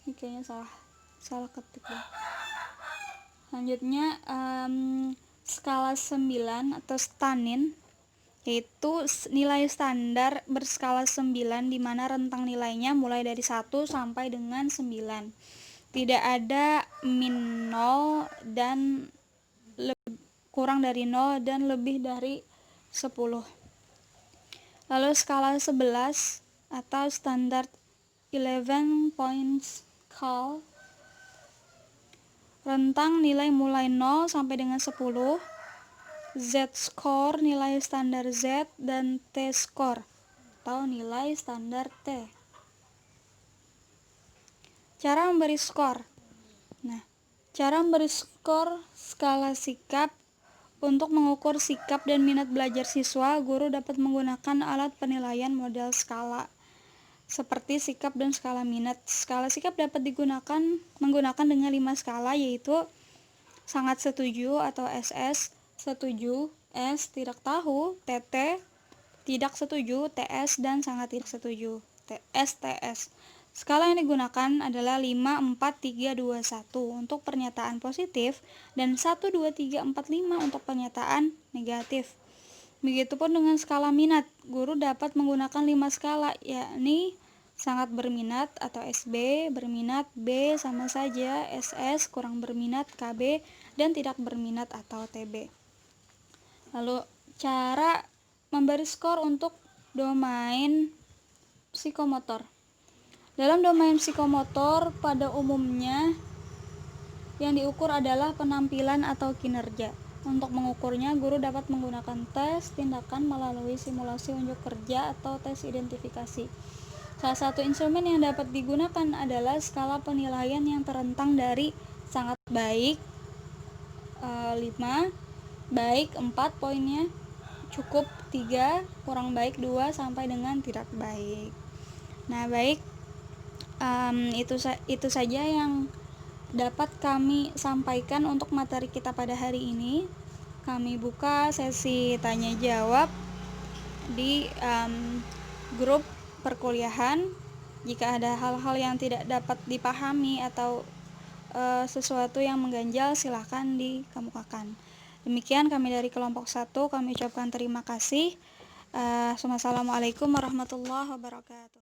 ini kayaknya salah ketik ya. Selanjutnya skala 9 atau stanin, yaitu nilai standar berskala 9 di mana rentang nilainya mulai dari 1 sampai dengan 9. Tidak ada min 0 dan kurang dari 0 dan lebih dari 10. Lalu skala 11 atau standar 11 points scale, rentang nilai mulai 0 sampai dengan 10. Z-score nilai standar Z dan T-score atau nilai standar T. Cara memberi skor. Cara memberi skor skala sikap. Untuk mengukur sikap dan minat belajar siswa, guru dapat menggunakan alat penilaian model skala seperti sikap dan skala minat. Skala sikap dapat menggunakan dengan 5 skala, yaitu sangat setuju atau SS, setuju, S, tidak tahu, TT, tidak setuju, TS, dan sangat tidak setuju, STS. Skala yang digunakan adalah 5, 4, 3, 2, 1 untuk pernyataan positif dan 1, 2, 3, 4, 5 untuk pernyataan negatif. Begitupun dengan skala minat, guru dapat menggunakan 5 skala, yakni sangat berminat atau SB, berminat B sama saja, SS, kurang berminat KB, dan tidak berminat atau TB. Lalu cara memberi skor untuk domain psikomotor. Dalam domain psikomotor pada umumnya yang diukur adalah penampilan atau kinerja. Untuk mengukurnya, guru dapat menggunakan tes tindakan melalui simulasi unjuk kerja atau tes identifikasi. Salah satu instrumen yang dapat digunakan adalah skala penilaian yang terentang dari sangat baik 5, baik 4 poinnya, cukup 3, kurang baik 2, sampai dengan tidak baik. Nah, baik, itu saja yang dapat kami sampaikan untuk materi kita pada hari ini. Kami buka sesi tanya jawab di grup perkuliahan. Jika ada hal-hal yang tidak dapat dipahami atau sesuatu yang mengganjal, silakan dikemukakan. Demikian kami dari kelompok 1, kami ucapkan terima kasih. Assalamualaikum warahmatullahi wabarakatuh.